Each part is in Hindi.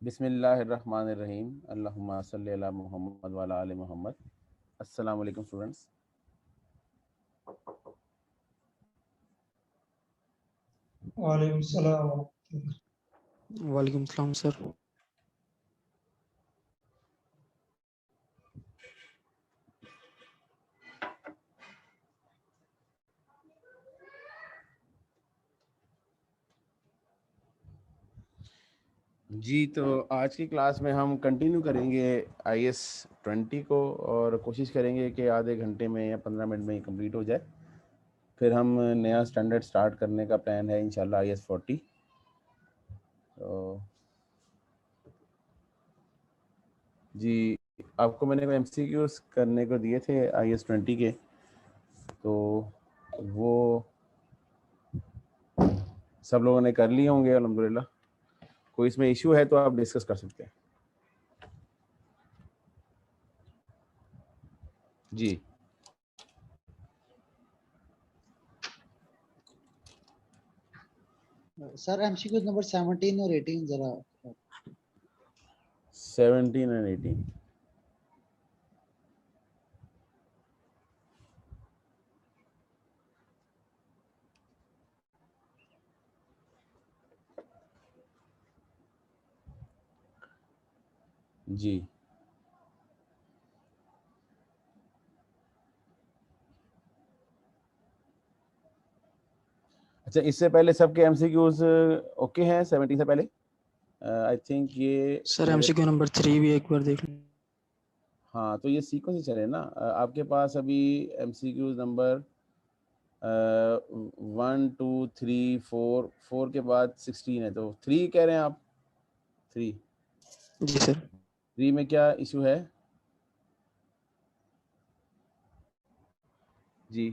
बिस्मिल्लाहिर्रहमानिर्रहीम अल्लाहुम्मा सल्ली अला मुहम्मद व अला आलि मुहम्मद। अस्सलामु अलैकुम स्टूडेंट्स। वालेकुम सलाम। वालेकुम सलाम सर। जी, तो आज की क्लास में हम कंटिन्यू करेंगे IS 20 को और कोशिश करेंगे कि आधे घंटे में या 15 मिनट में ही कंप्लीट हो जाए। फिर हम नया स्टैंडर्ड स्टार्ट करने का प्लान है इंशाल्लाह IS 40। तो जी, आपको मैंने MCQs करने को दिए थे IS 20 के, तो वो सब लोगों ने कर लिए होंगे अल्हम्दुलिल्लाह। कोई इसमें इशू है तो आप डिस्कस कर सकते हैं। जी, सर एमसीक्यू नंबर 17 और 18 जरा 17 and 18। जी, अच्छा, इससे पहले सबके एमसीक्यूज ओके हैं 70 से पहले? आई थिंक ये सर एमसीक्यू नंबर 3 भी एक बार देख लें। हाँ, तो ये सीक्वेंस ही चले ना। आपके पास अभी एमसीक्यूज नंबर 1 2 3 4 4 के बाद 16 है, तो 3 कह रहे हैं आप? 3 जी सर। 3 में क्या इशू है जी?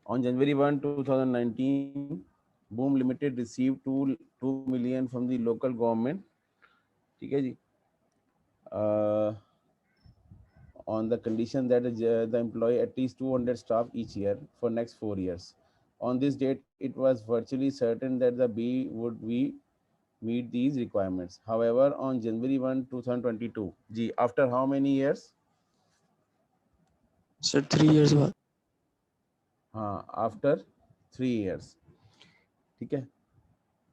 On January 1, 2019, Boom Limited received 2 million from the local government, ठीक है जी, on the condition that the employee at least 200 staff each year for next 4 years. On this date, it was virtually certain that the B would meet these requirements. However, on January 1, 2022, जी, after how many years? Sir 3 years बाद। हाँ, आफ्टर 3 years, ठीक है।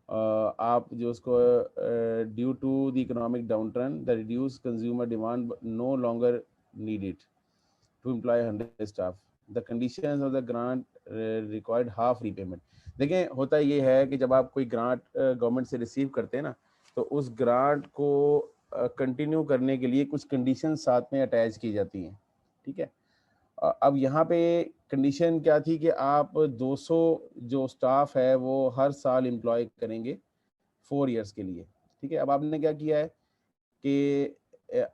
आप जो उसको due to the economic downturn the reduce consumer demand no longer needed to employ 100 staff, the conditions of the grant required half repayment. देखें, होता ये है कि जब आप कोई ग्रांट गवर्नमेंट से रिसीव करते हैं ना, तो उस ग्रांट को कंटिन्यू करने के लिए कुछ कंडीशन साथ में अटैच की जाती हैं, ठीक है। अब यहाँ पे कंडीशन क्या थी कि आप 200 जो स्टाफ है वो हर साल एम्प्लॉय करेंगे 4 years के लिए, ठीक है। अब आपने क्या किया है कि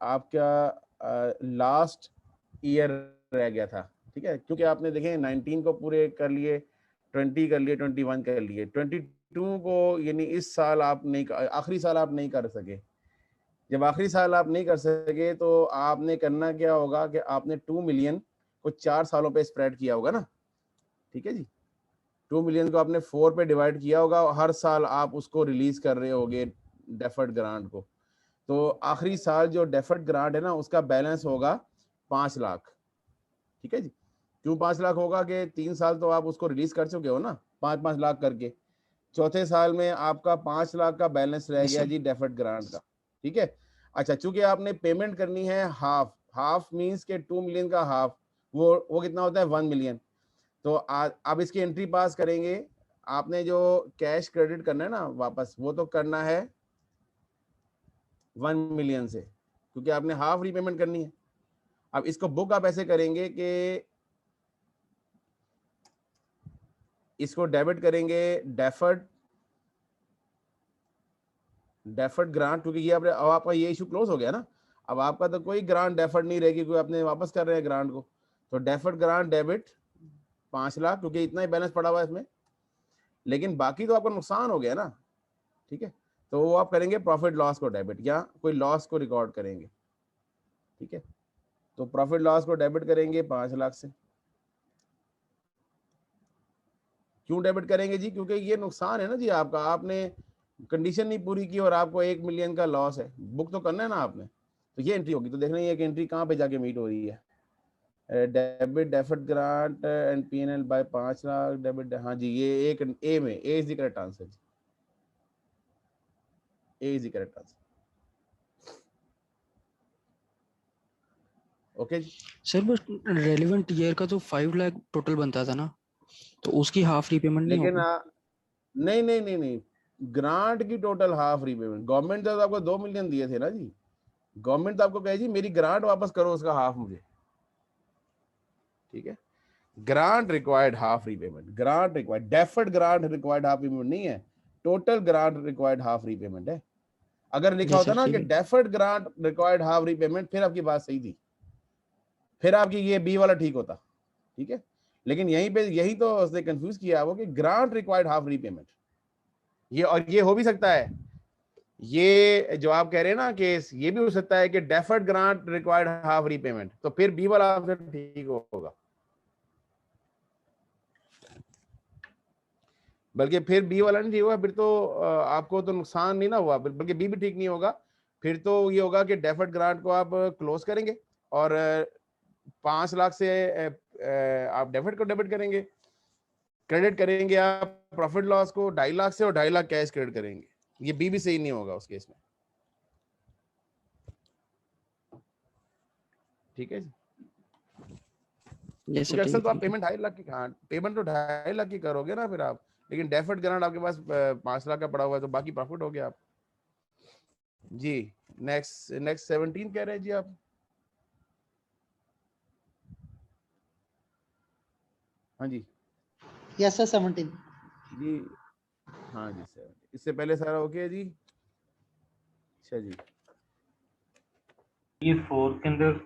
आपका लास्ट ईयर रह गया था, ठीक है, क्योंकि आपने देखें 19 को पूरे कर लिए, 20 कर लिए, 21 कर लिए, 22 को यानी इस साल आप नहीं, आखिरी साल आप नहीं कर सके। जब आखिरी साल आप नहीं कर सके तो आपने करना क्या होगा कि आपने 2 million को 4 सालों पे स्प्रेड किया होगा ना, ठीक है जी। 2 million को आपने 4 पे डिवाइड किया होगा और हर साल आप उसको रिलीज कर रहे होगे डेफर्ड ग्रांट को। तो आखिरी साल जो डेफर्ड ग्रांट है ना, उसका बैलेंस होगा 5 लाख, ठीक है जी। क्यों 5 लाख होगा कि 3 साल तो आप उसको रिलीज कर चुके हो ना, 5-5 लाख करके। चौथे साल में आपका 5 लाख का बैलेंस रह गया जी डेफर्ड ग्रांट का, ठीक है। अच्छा, चूंकि आपने पेमेंट करनी है हाफ, हाफ मींस के 2 million का हाफ, वो कितना होता है 1 million। तो अब इसकी एंट्री पास करेंगे। आपने जो कैश क्रेडिट करना है ना वापस, वो तो करना है 1 million से, क्योंकि आपने हाफ रीपेमेंट करनी है। अब इसको बुक आप ऐसे करेंगे कि इसको डेबिट करेंगे डेफर्ड ग्रांट, क्योंकि ये अब आपका ये इशू क्लोज हो गया ना। अब आपका तो कोई ग्रांट डेफर्ड नहीं रहेगी, क्योंकि आपने वापस कर रहे हैं ग्रांट को। तो डेफर्ड ग्रांट डेबिट 5 लाख, क्योंकि इतना ही बैलेंस पड़ा हुआ है इसमें, लेकिन बाकी तो आपका नुकसान हो गया ना, ठीक है। तो वो आप करेंगे प्रॉफिट लॉस को डेबिट, या कोई लॉस को रिकॉर्ड करेंगे, ठीक है। तो प्रॉफिट लॉस को डेबिट करेंगे 5 लाख से। क्यों डेबिट करेंगे जी? क्योंकि ये नुकसान है ना जी आपका। आपने कंडीशन नहीं पूरी की और आपको 1 मिलियन का लॉस है, बुक तो करना है ना आपने, तो ये एंट्री होगी। तो देखना ये एंट्री कहाँ पे जाके मीट हो रही है। Debit deferred grant and PNL by 5 lakh debit, हाँ जी ये एक ए में, A is the correct answer, A is the correct answer. Okay sir बस रेलिवेंट ईयर का तो 5 लाख टोटल बनता था ना, तो उसकी हाफ रीपेमेंट नहीं लेकिन होगी? नहीं नहीं नहीं नहीं, ग्रांट की टोटल हाफ रीपेमेंट, गवर्नमेंट तो आपको 2 मिलियन दिए थे ना जी, गवर्नमेंट तो आपको कहे जी मेरी ग्रांट वापस करो, उसका हाफ मुझे, ठीक है। Grant required half repayment, grant required, deferred grant required half repayment नहीं है, total grant required half repayment है। अगर लिखा जी होता सर, ना ठीक कि है। Deferred grant required half repayment, फिर आपकी बात सही थी, फिर आपकी ये बी वाला ठीक होता, ठीक है। लेकिन यहीं पे यही तो उसने कंफ्यूज किया वो कि ग्रांट रिक्वायर्ड हाफ रीपेमेंट, ये और ये हो भी सकता है, ये जो आप कह रहे हैं ना केस, ये भी हो सकता है कि deferred grant required half repayment, तो फिर बी वाला आंसर ठीक होगा। बल्कि फिर बी वाला नहीं ठीक होगा, फिर तो आपको तो नुकसान नहीं ना हुआ, बल्कि बी भी ठीक नहीं होगा। फिर तो ये होगा कि डेफर्ड ग्रांट को आप क्लोज करेंगे और 5 लाख से आप डेफर्ड को डेबिट करेंगे, क्रेडिट करेंगे आप प्रॉफिट लॉस को 2.5 लाख से, और 2.5 लाख कैश क्रेडिट करेंगे। ये बी भी सही नहीं होगा उस केस में, ठीक है जी। यस सर, क्योंकि ठीक अक्सर है, तो आप थैंक यू। पेमेंट 2.5 लाख की, हाँ पेमेंट तो 2.5 लाख की करोगे ना फिर आप, लेकिन डेफर्ड ग्रांट आपके पास 5 लाख का पड़ा हुआ है, तो बाकी प्रॉफिट हो गया आप जी। नेक्स्ट नेक्स्ट 17 कह रहे हैं जी आप। हाँ जी Yes, sir, 17. जी, हाँ जी सर, इससे पहले सारा ओके है जी। अच्छा जी, ये 4 के अंदर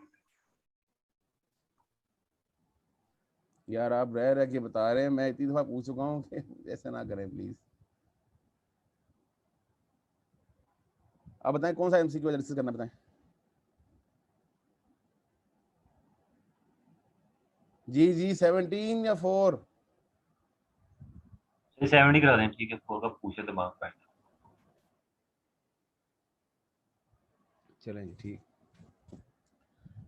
यार आप रह रह के बता रहे हैं, मैं इतनी दफा पूछ चुका हूँ कि ऐसा ना करें प्लीज। आप बताएं कौन सा एमसीक्यू एनालिसिस करना, बताएं जी। जी 17 या 4? 70 करा दें, ठीक है। 4 का पूछे तो मार्क पॉइंट। चलें जी ठीक।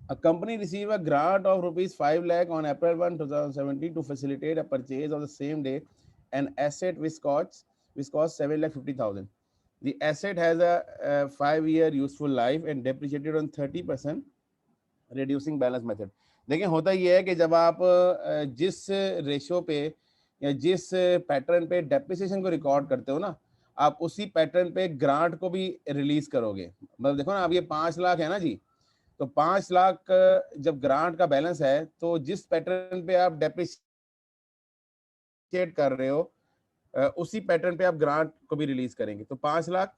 A company received a grant of rupees 5 lakh on April 1, 2017 to facilitate a purchase of the same day an asset which cost 7 lakh 50,000. The asset has a 5-year useful life and depreciated on 30% reducing balance method. देखिए होता ये है कि जब आप जिस रेशियो पे या जिस पैटर्न पे डेप्रिसिएशन को रिकॉर्ड करते हो ना, आप उसी पैटर्न पे ग्रांट को भी रिलीज करोगे। मतलब देखो ना, अब ये 5 लाख है ना जी, तो 5 लाख जब ग्रांट का बैलेंस है, तो जिस पैटर्न पे आप डेप्रिसिएट कर रहे हो उसी पैटर्न पे आप ग्रांट को भी रिलीज करेंगे। तो 5 लाख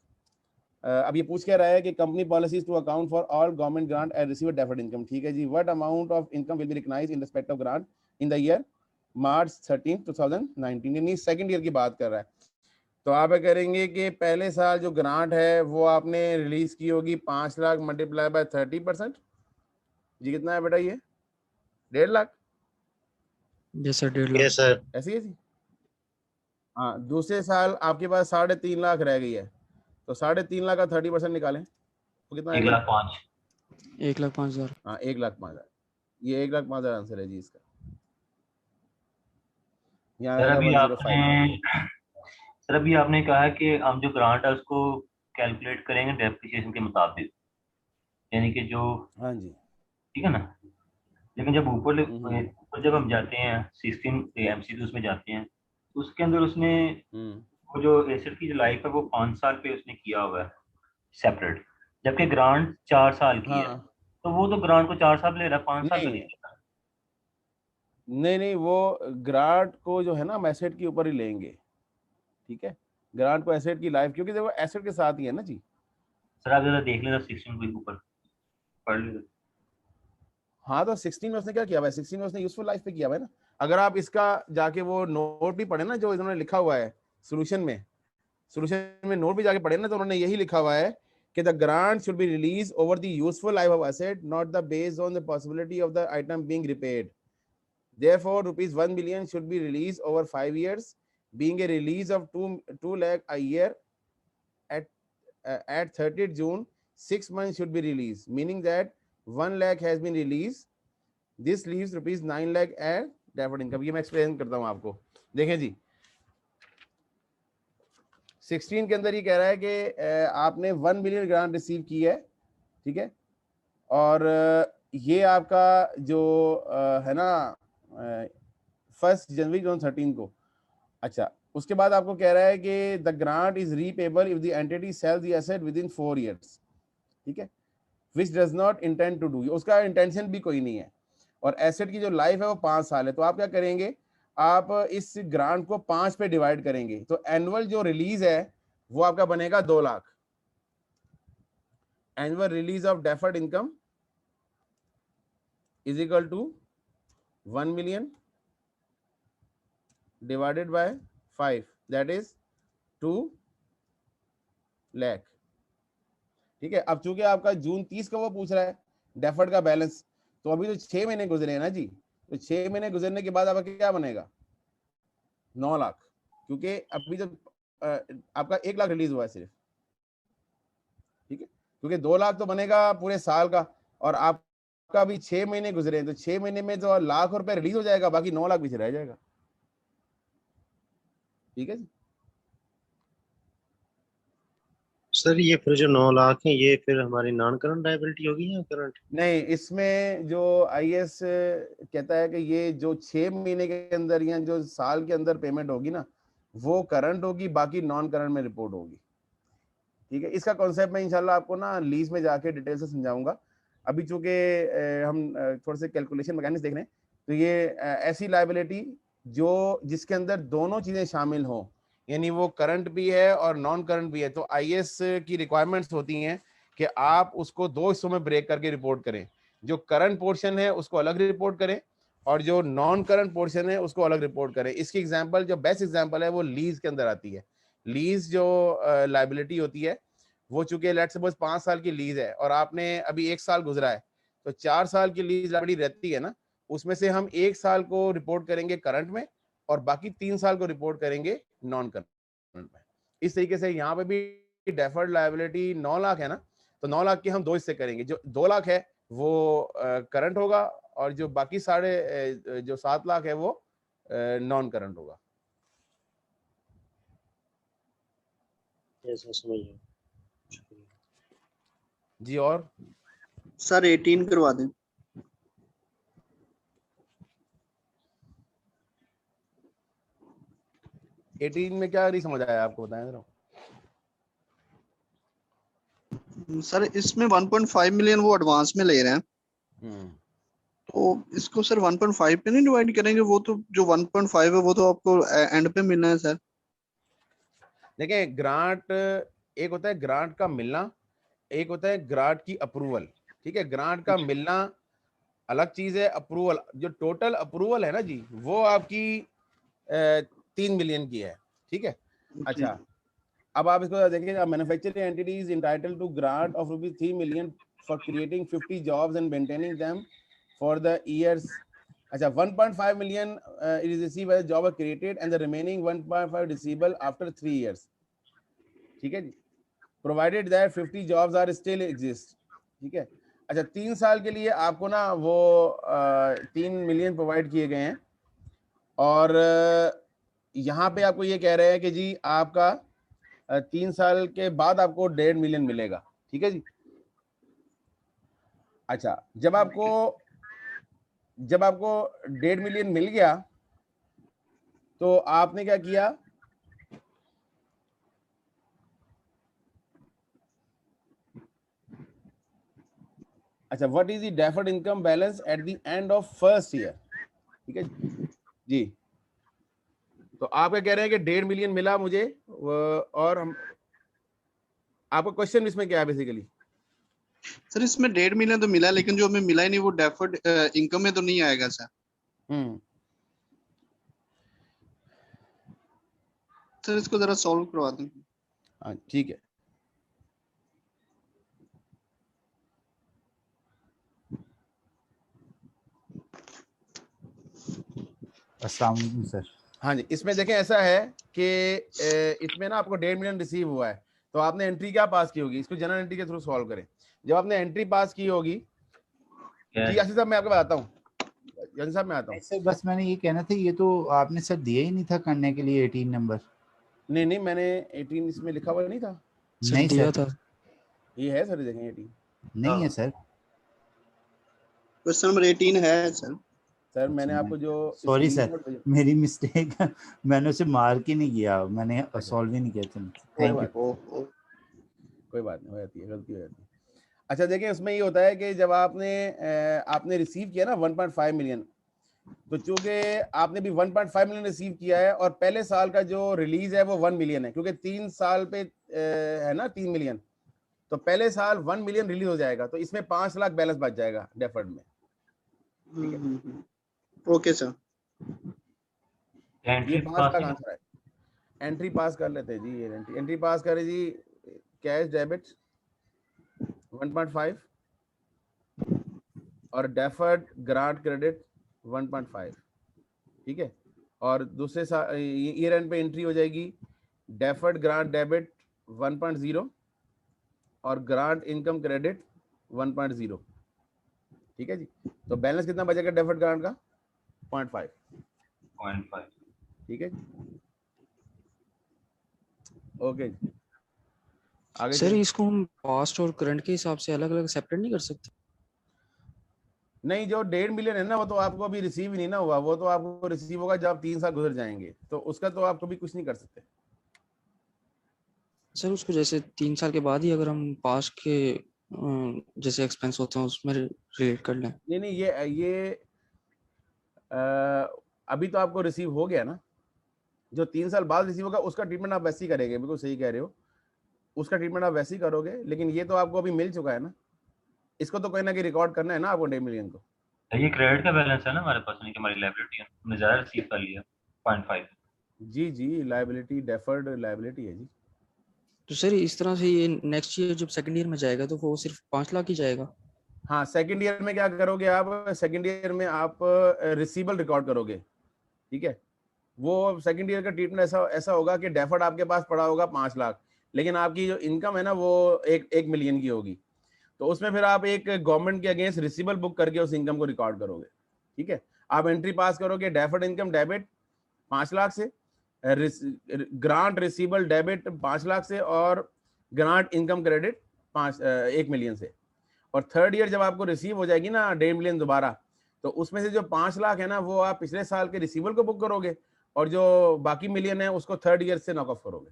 अब ये पूछ क्या रहा है कि company policies to account for all government grant and receive deferred income, ठीक है जी। What amount of income will be recognised in respect of grant in the year March 13, 2019, यानी सेकंड ईयर की बात कर रहा है। तो आप करेंगे कि पहले साल जो ग्रांट है वो आपने रिलीज की होगी 5 लाख मल्टीप्लाई बाय 30%, जी कितना है बेटा ये 1.5 lakh, yes sir, 1.5 lakh. Yes sir. ऐसी है जी। हाँ दूसरे साल आपके पास 3.5 लाख रह गई है, तो 3.5 लाख का 30% निकालें तो कितना 1 आएगा? लाख 5। 1,05,000। हाँ 1,05,000, ये 1,05,000 आंसर है जी इसका। यहाँ सर आएगा अभी 1,055। सर अभी आपने कहा है कि हम जो ग्रांट है उसको कैलकुलेट करेंगे डेप्रिसिएशन के मुताबिक, यानी कि जो, हाँ जी ठीक है ना। लेकिन जब ऊपर जब हम जाते हैं 16 एमसीक्यूज में जाते हैं, तो उसके अंदर उसने वो जो एसेट की जो लाइफ है वो 5 साल पे उसने किया हुआ है सेपरेट, जबकि ग्रांट 4 साल की है। हाँ तो वो तो ग्रांट को 4 साल ले रहा है, 5 साल का नहीं नहीं ले रहा। नहीं, वो ग्रांट को जो है ना हम एसेट के ऊपर ही लेंगे, ठीक है। ग्रांट को एसेट की लाइफ, क्योंकि देखो एसेट के साथ ही है ना जी। सर आप जरा देख लेना 16 के ऊपर पढ़ लीजिए। हाँ तो 16 में उसने क्या किया हुआ है, 16 में उसने यूजफुल लाइफ पे किया हुआ है ना। अगर आप इसका जाके वो नोट भी पढ़े ना जो इन्होंने लिखा हुआ है सोल्यूशन में नोट भी जाके पढ़े ना, तो उन्होंने यही लिखा हुआ है कि the grant should be release over the useful life of asset, not the based on the possibility of the item being repaid. Therefore, rupees 1 million should be released over 5 years, being a release of 2 lakh a year at 30th June 6 months should be released, meaning that 1 lakh has been released. This leaves rupees 9 lakh as deferred income. ये मैं एक्सप्लेन करता हूँ आपको. देखें जी, 16 के अंदर ये कह रहा है कि आपने 1 मिलियन ग्रांट रिसीव की है, ठीक है, और ये आपका जो है ना 1 जनवरी 2013 को. अच्छा, उसके बाद आपको कह रहा है कि the grant is repayable if the entity sells the asset within 4 years, ठीक है, which does not intend to do. उसका इंटेंशन भी कोई नहीं है, और एसेट की जो लाइफ है वो 5 साल है. तो आप क्या करेंगे, आप इस ग्रांट को 5 पे डिवाइड करेंगे, तो एनुअल जो रिलीज है वो आपका बनेगा 2 lakh. Annual release of deferred income is equal to 1 million divided by 5, that is 2 lakh. ठीक है, अब चूंकि आपका जून 30 का वो पूछ रहा है डेफर्ड का बैलेंस, तो अभी तो 6 महीने गुजरे हैं ना जी, तो 6 महीने गुजरने के बाद आपका क्या बनेगा 9 लाख, क्योंकि अभी तो आपका 1 लाख रिलीज हुआ है सिर्फ, ठीक है, क्योंकि 2 लाख तो बनेगा पूरे साल का, और आपका अभी 6 महीने गुजरे हैं, तो 6 महीने में तो लाख रुपए रिलीज हो जाएगा, बाकी 9 लाख पीछे रह जाएगा. ठीक है जी. सर ये फिर जो 9 लाख है ये फिर हमारी नॉन करंट लायबिलिटी होगी या करंट? नहीं, इसमें जो आईएएस कहता है कि ये जो 6 महीने के अंदर या जो साल के अंदर पेमेंट होगी ना वो करंट होगी, बाकी नॉन करंट में रिपोर्ट होगी. ठीक है, इसका कॉन्सेप्ट मैं इंशाल्लाह आपको ना लीज में जाके डिटेल से समझाऊंगा. अभी चूंकि हम थोड़े से कैलकुलेशन मैकेनिक्स देख रहे हैं, तो ये ऐसी लायबिलिटी जो जिसके अंदर दोनों चीजें शामिल हों, यानी वो करंट भी है और नॉन करंट भी है, तो आईएएस की रिक्वायरमेंट्स होती हैं कि आप उसको 2 हिस्सों में ब्रेक करके रिपोर्ट करें. जो करंट पोर्शन है उसको अलग रिपोर्ट करें, और जो नॉन करंट पोर्शन है उसको अलग रिपोर्ट करें. इसकी एग्जांपल, जो बेस्ट एग्जांपल है वो लीज के अंदर आती है. लीज जो लायबिलिटी होती है वो चूंकि लेट्स सपोज 5 साल की लीज है और आपने अभी 1 साल गुजरा है, तो 4 साल की लीज लायबिलिटी रहती है ना, उसमें से हम 1 साल को रिपोर्ट करेंगे करंट में और बाकी 3 साल को रिपोर्ट करेंगे नॉन करंट में. इस तरीके से यहाँ पे भी डेफर्ड लायबिलिटी 9 लाख है ना, तो 9 लाख के हम 2 हिस्से करेंगे. जो 2 लाख है वो करंट होगा, और जो बाकी जो 7 लाख है वो नॉन करंट होगा. जी, और सर 18 करवा दें. एटीन में क्या नहीं समझ आया आपको, बताएं जरा. सर इसमें 1.5 मिलियन वो एडवांस में ले रहे हैं, तो इसको सर 1.5 पे नहीं डिवाइड करेंगे? वो तो जो 1.5 है वो तो आपको एंड पे मिलना है सर. देखें, ग्रांट एक होता है ग्रांट का मिलना, एक होता है ग्रांट की अप्रूवल. ठीक है, ग्रांट का मिलना अलग चीज है, अप्रूवल, जो टोटल अप्रूवल है ना जी वो आपकी 3 मिलियन की है. ठीक है. अच्छा, अब आप इसको देखेंगे, manufacturing entity is entitled to grant of ₹3 million for creating 50 jobs and maintaining them for the years. अच्छा, 1.5 million is received as job created and the remaining 1.5 receivable after 3 years. ठीक है जी, provided that 50 jobs are still exist. ठीक है. अच्छा, 3 साल के लिए आपको ना वो 3 मिलियन प्रोवाइड किए गए हैं, और यहाँ पे आपको ये कह रहे हैं कि जी आपका 3 साल के बाद आपको 1.5 मिलियन मिलेगा. ठीक है जी. अच्छा, जब आपको 1.5 मिलियन मिल गया तो आपने क्या किया, अच्छा, what is the deferred income balance at the end of first year. ठीक है जी. तो आप क्या कह रहे हैं कि 1.5 मिलियन मिला मुझे, और हम आपका क्वेश्चन इसमें क्या है बेसिकली? सर इसमें 1.5 मिलियन तो मिला, लेकिन जो हमें मिला ही नहीं वो डेफर्ड इनकम में तो नहीं आएगा सर. सर इसको जरा सॉल्व करवा दें. हाँ ठीक है. अस्सलाम वालेकुम सर. हाँ जी, इसमें देखें ऐसा है कि इसमें ना आपको 1.5 मिलियन रिसीव हुआ है, तो आपने एंट्री क्या पास की होगी, इसको जनरल एंट्री के थ्रू सॉल्व करें। जब आपने एंट्री पास की होगी, जी यासिन साहब मैं आपको बताता हूँ, यासिन साहब मैं आता हूँ। सर बस मैंने ये कहना था, ये तो आपने सर दिया ही नहीं था करने के लिए 18 नंबर। नहीं मैंने 18 इसमें लिखा हुआ नहीं था। सर नहीं दिया सर, था। ये है सर, देखें 18 नहीं है सर। क्वेश्चन नंबर 18 है सर। सर मैंने आपको जो सॉरी सर, स्क्रीनशॉट भेजा, मेरी मिस्टेक मैंने उसे मार्क ही नहीं किया, मैंने सॉल्व ही नहीं किया। Thank you. कोई बात नहीं, हो जाती है, गलती हो जाती है। अच्छा देखें, उसमें ये होता है कि जब आपने रिसीव किया ना 1.5 मिलियन, तो चूंकि आपने भी 1.5 मिलियन रिसीव किया है और पहले साल का जो रिलीज है वो 1 मिलियन है, क्योंकि 3 साल पे है ना 3 मिलियन, तो पहले साल 1 मिलियन रिलीज हो जाएगा, तो इसमें 5 लाख बैलेंस बच जाएगा डेफर्ड में। Okay sir. ये 5 लाख आंसर है। एंट्री पास कर लेते हैं जी, ये एंट्री पास करें जी। कैश डेबिट 1.5 और डेफर्ड ग्रांट क्रेडिट 1.5, ठीक है। और दूसरे ईयर एंड पे एंट्री हो जाएगी डेफर्ड ग्रांट डेबिट 1.0 और ग्रांट इनकम क्रेडिट 1.0, ठीक है जी। तो बैलेंस कितना बचेगा डेफर्ड ग्रांट का? 0.5, ठीक है जी। ओके जी, आगे सर चलिए। इसको हम पास्ट और करंट के हिसाब से अलग अलग सेपरेट नहीं कर सकते? नहीं, जो 1.5 मिलियन है ना, वो तो आपको अभी रिसीव ही नहीं ना हुआ, वो तो आपको रिसीव होगा जब 3 साल गुजर जाएंगे, तो उसका तो आप कभी कुछ नहीं कर सकते। सर उसको जैसे 3 साल के बाद ही अगर हम पास्ट के जैसे एक्सपेंस होते हैं उसमें रिलेट कर लें। नहीं ये अभी तो आपको रिसीव हो गया ना, जो 3 साल बाद रिसीव होगा उसका ट्रीटमेंट आप वैसे ही करेंगे, बिल्कुल सही कह रहे हो, उसका ट्रीटमेंट आप वैसे ही करोगे, लेकिन ये तो आपको अभी मिल चुका है ना, इसको तो कहीं ना कहीं रिकॉर्ड करना है ना आपको 1.5 मिलियन को। ये क्रेडिट का बैलेंस है ना हमारे पास, नहीं कि हमारी लायबिलिटी है, हमने ज़्यादा रिसीव कर लिया 0.5। जी लायबिलिटी, डेफर्ड लायबिलिटी है जी। तो सर इस तरह से ये नेक्स्ट ईयर जब सेकंड ईयर में जाएगा तो वो सिर्फ 5 लाख ही जाएगा? हाँ, सेकंड ईयर में क्या करोगे आप, सेकंड ईयर में आप रिसीवेबल रिकॉर्ड करोगे, ठीक है। वो सेकंड ईयर का ट्रीटमेंट ऐसा होगा कि डेफर्ड आपके पास पड़ा होगा 5 लाख, लेकिन आपकी जो इनकम है ना वो 1 मिलियन की होगी, तो उसमें फिर आप एक गवर्नमेंट के अगेंस्ट रिसीवेबल बुक करके उस इनकम को रिकॉर्ड करोगे, ठीक है। आप एंट्री पास करोगे डेफर्ड इनकम डेबिट 5 लाख से, ग्रांट रिसीवेबल डेबिट 5 लाख से, और ग्रांट इनकम क्रेडिट 1 मिलियन से। और थर्ड ईयर जब आपको रिसीव हो जाएगी ना 1.5 मिलियन दोबारा, तो उसमें से जो 5 लाख है ना वो आप पिछले साल के रिसीवेबल को बुक करोगे, और जो बाकी मिलियन है उसको थर्ड ईयर से नॉक ऑफ करोगे।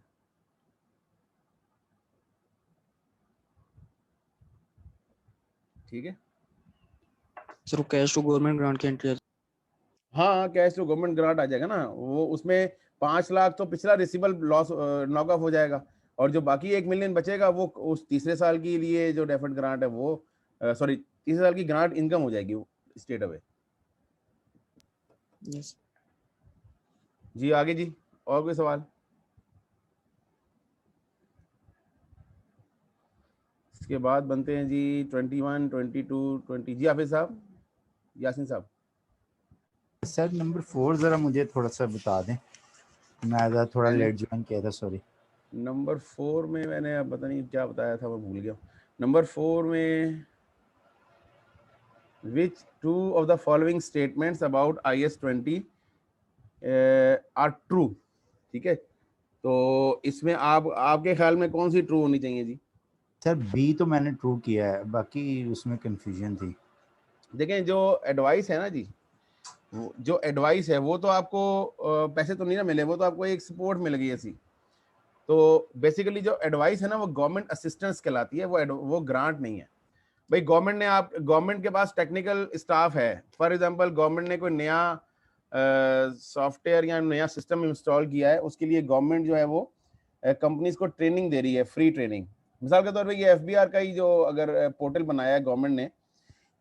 ठीक है सर वो कैश टू गवर्नमेंट ग्रांट की एंट्री? हाँ, कैश टू गवर्नमेंट ग्रांट आ जाएगा ना, वो उसमें 5 लाख तो पिछला रिसीवेबल लॉस नॉक ऑफ हो जाएगा, और जो बाकी 1 मिलियन बचेगा वो उस तीसरे साल के लिए जो डेफर्ड ग्रांट है वो सॉरी तीसरे साल की ग्रांट इनकम हो जाएगी स्टेट अवे। यस जी आगे जी, और कोई सवाल? इसके बाद बनते हैं जी 21, 22, 20। जी हाफिज साहब, यासीन साहब। सर नंबर 4 जरा मुझे थोड़ा सा बता दें, मैं थोड़ा लेट ज्वाइन किया था, सॉरी। नंबर 4 में मैंने अब पता नहीं क्या बताया था, मैं भूल गया। नंबर 4 में which two of the following statements about IS-20 are true, ठीक है। तो इसमें आपके ख्याल में कौन सी ट्रू होनी चाहिए जी? सर बी तो मैंने ट्रू किया है, बाकी उसमें कंफ्यूजन थी। देखें, जो एडवाइस है ना जी, जो एडवाइस है वो तो आपको पैसे तो नहीं ना मिले, वो तो आपको एक सपोर्ट मिल गई ऐसी। तो बेसिकली जो एडवाइस है ना वो गवर्नमेंट असिस्टेंस कहलाती है, वो ग्रांट नहीं है भाई। गवर्नमेंट के पास टेक्निकल स्टाफ है, फॉर एग्जांपल गवर्नमेंट ने कोई नया सॉफ्टवेयर या नया सिस्टम इंस्टॉल किया है, उसके लिए गवर्नमेंट जो है वो कंपनीज को ट्रेनिंग दे रही है, फ्री ट्रेनिंग। मिसाल के तौर पे ये एफबीआर का ही जो अगर पोर्टल बनाया है गवर्नमेंट ने,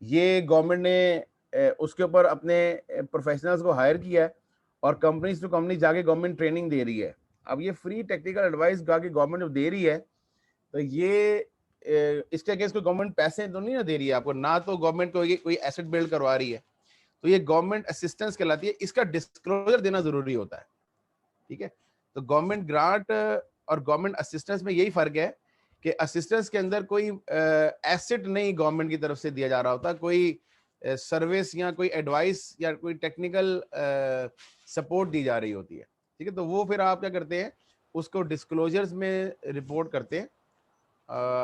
ये गवर्नमेंट ने उसके ऊपर अपने प्रोफेशनल्स को हायर किया है, और कंपनीज टू कंपनी जाके गवर्नमेंट ट्रेनिंग दे रही है। अब ये फ्री टेक्निकल एडवाइस जाके गवर्नमेंट दे रही है, तो ये इसके अगेंस्ट कोई गवर्नमेंट पैसे तो नहीं ना दे रही है आपको, ना तो गवर्नमेंट को कोई एसेट बिल्ड करवा रही है, तो ये गवर्नमेंट असिस्टेंस कहलाती है। इसका डिस्क्लोजर देना जरूरी होता है, ठीक है। तो गवर्नमेंट ग्रांट और गवर्नमेंट असिस्टेंस में यही फर्क है कि असिस्टेंस के अंदर कोई एसेट नहीं गवर्नमेंट की तरफ से दिया जा रहा होता, कोई सर्विस या कोई एडवाइस या कोई टेक्निकल सपोर्ट दी जा रही होती है। ठीक है, तो वो फिर आप क्या करते हैं, उसको डिस्क्लोजर्स में रिपोर्ट करते हैं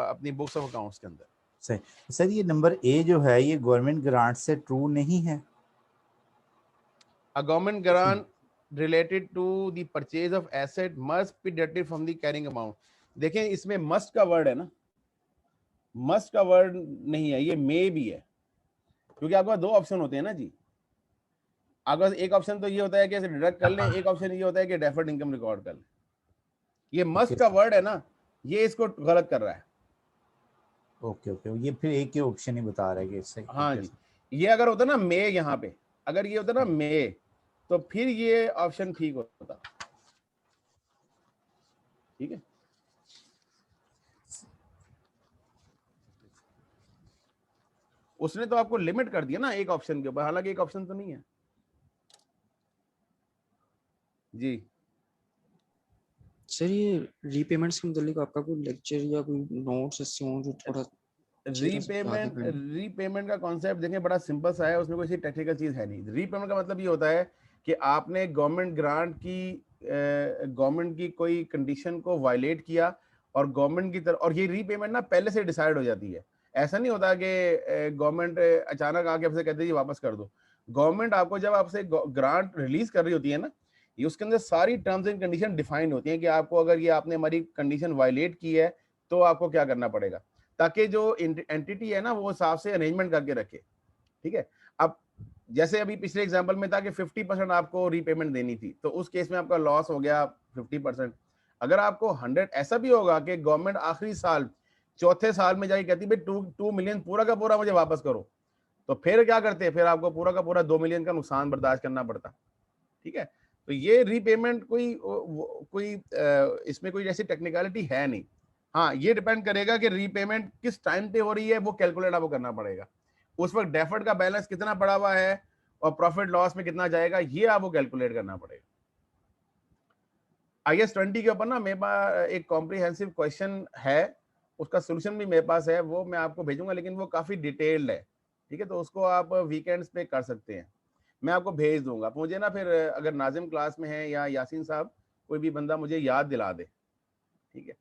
अपनी बुक्स ऑफ अकाउंट्स के अंदर। सही सर, ये नंबर ए जो है ये गवर्नमेंट ग्रांट से ट्रू नहीं है। A government grant related to the purchase of asset must be deducted from the carrying amount। देखें इसमें must का वर्ड है ना, must का वर्ड नहीं है, ये may भी है, क्योंकि आपके पास दो ऑप्शन होते हैं ना जी। आपके पास एक ऑप्शन तो ये होता है कि डिडक्ट कर लें, एक ऑप्शन ये होता है कि डेफर्ड इनकम रिकॉर्ड कर लें। ये मस्ट का वर्ड है ना, ये इसको गलत कर रहा है। ओके ओके, ये फिर एक ही ऑप्शन ही बता रहा है कि सही। हाँ जी, ये अगर होता ना मे, यहाँ पे अगर ये होता ना मे, तो फिर ये ऑप्शन ठीक होता। ठीक है, उसने तो आपको लिमिट कर दिया ना एक ऑप्शन के ऊपर, हालांकि एक ऑप्शन तो नहीं है जी। सर ये रीपेमेंट्स के मुतालिक आपका कोई लेक्चर या कोई नोट्स ऐसे हो जो थोड़ा रीपेमेंट का कॉन्सेप्ट देखें बड़ा सिंपल सा है, उसमें कोई टेक्निकल चीज है नहीं। रीपेमेंट का मतलब ये होता है कि आपने गवर्नमेंट ग्रांट की गवर्नमेंट की कोई कंडीशन को वायलेट किया और गवर्नमेंट की तरफ, और ये रीपेमेंट ना पहले से डिसाइड हो जाती है। ऐसा नहीं होता कि गवर्नमेंट अचानक आके आपसे कहती है वापस कर दो। गवर्नमेंट आपको जब आपसे ग्रांट रिलीज कर रही होती है ना, ये उसके अंदर सारी टर्म्स एंड कंडीशन डिफाइंड होती हैं कि आपको अगर ये आपने हमारी कंडीशन वायलेट की है तो आपको क्या करना पड़ेगा, ताकि जो एंटिटी है ना वो हिसाब से अरेंजमेंट करके रखे। ठीक है, अब जैसे अभी पिछले एग्जांपल में था कि 50% आपको रीपेमेंट देनी थी, तो उस केस में आपका लॉस हो गया 50%। अगर आपको 100, ऐसा भी होगा कि गवर्नमेंट आखिरी साल चौथे साल में जाके कहती है 2 मिलियन पूरा का पूरा मुझे वापस करो, तो फिर क्या करते हैं, फिर आपको पूरा का पूरा 2 मिलियन का नुकसान बर्दाश्त करना पड़ता। ठीक है, तो ये रीपेमेंट कोई इसमें कोई ऐसी टेक्निकलिटी है नहीं। हाँ, ये डिपेंड करेगा कि रीपेमेंट किस टाइम पे हो रही है, वो कैलकुलेट आपको करना पड़ेगा। उस वक्त डेफर्ड का बैलेंस कितना पड़ा हुआ है और प्रॉफिट लॉस में कितना जाएगा, ये आपको कैलकुलेट करना पड़ेगा। IAS 20 के ऊपर ना मेरे पास एक कॉम्प्रिहेंसिव क्वेश्चन है, उसका सोल्यूशन भी मेरे पास है, वो मैं आपको भेजूंगा, लेकिन वो काफी डिटेल्ड है। ठीक है, तो उसको आप वीकेंड्स पे कर सकते हैं, मैं आपको भेज दूंगा। मुझे ना फिर अगर नाजिम क्लास में है या यासीन साहब कोई भी बंदा मुझे याद दिला दे, ठीक है,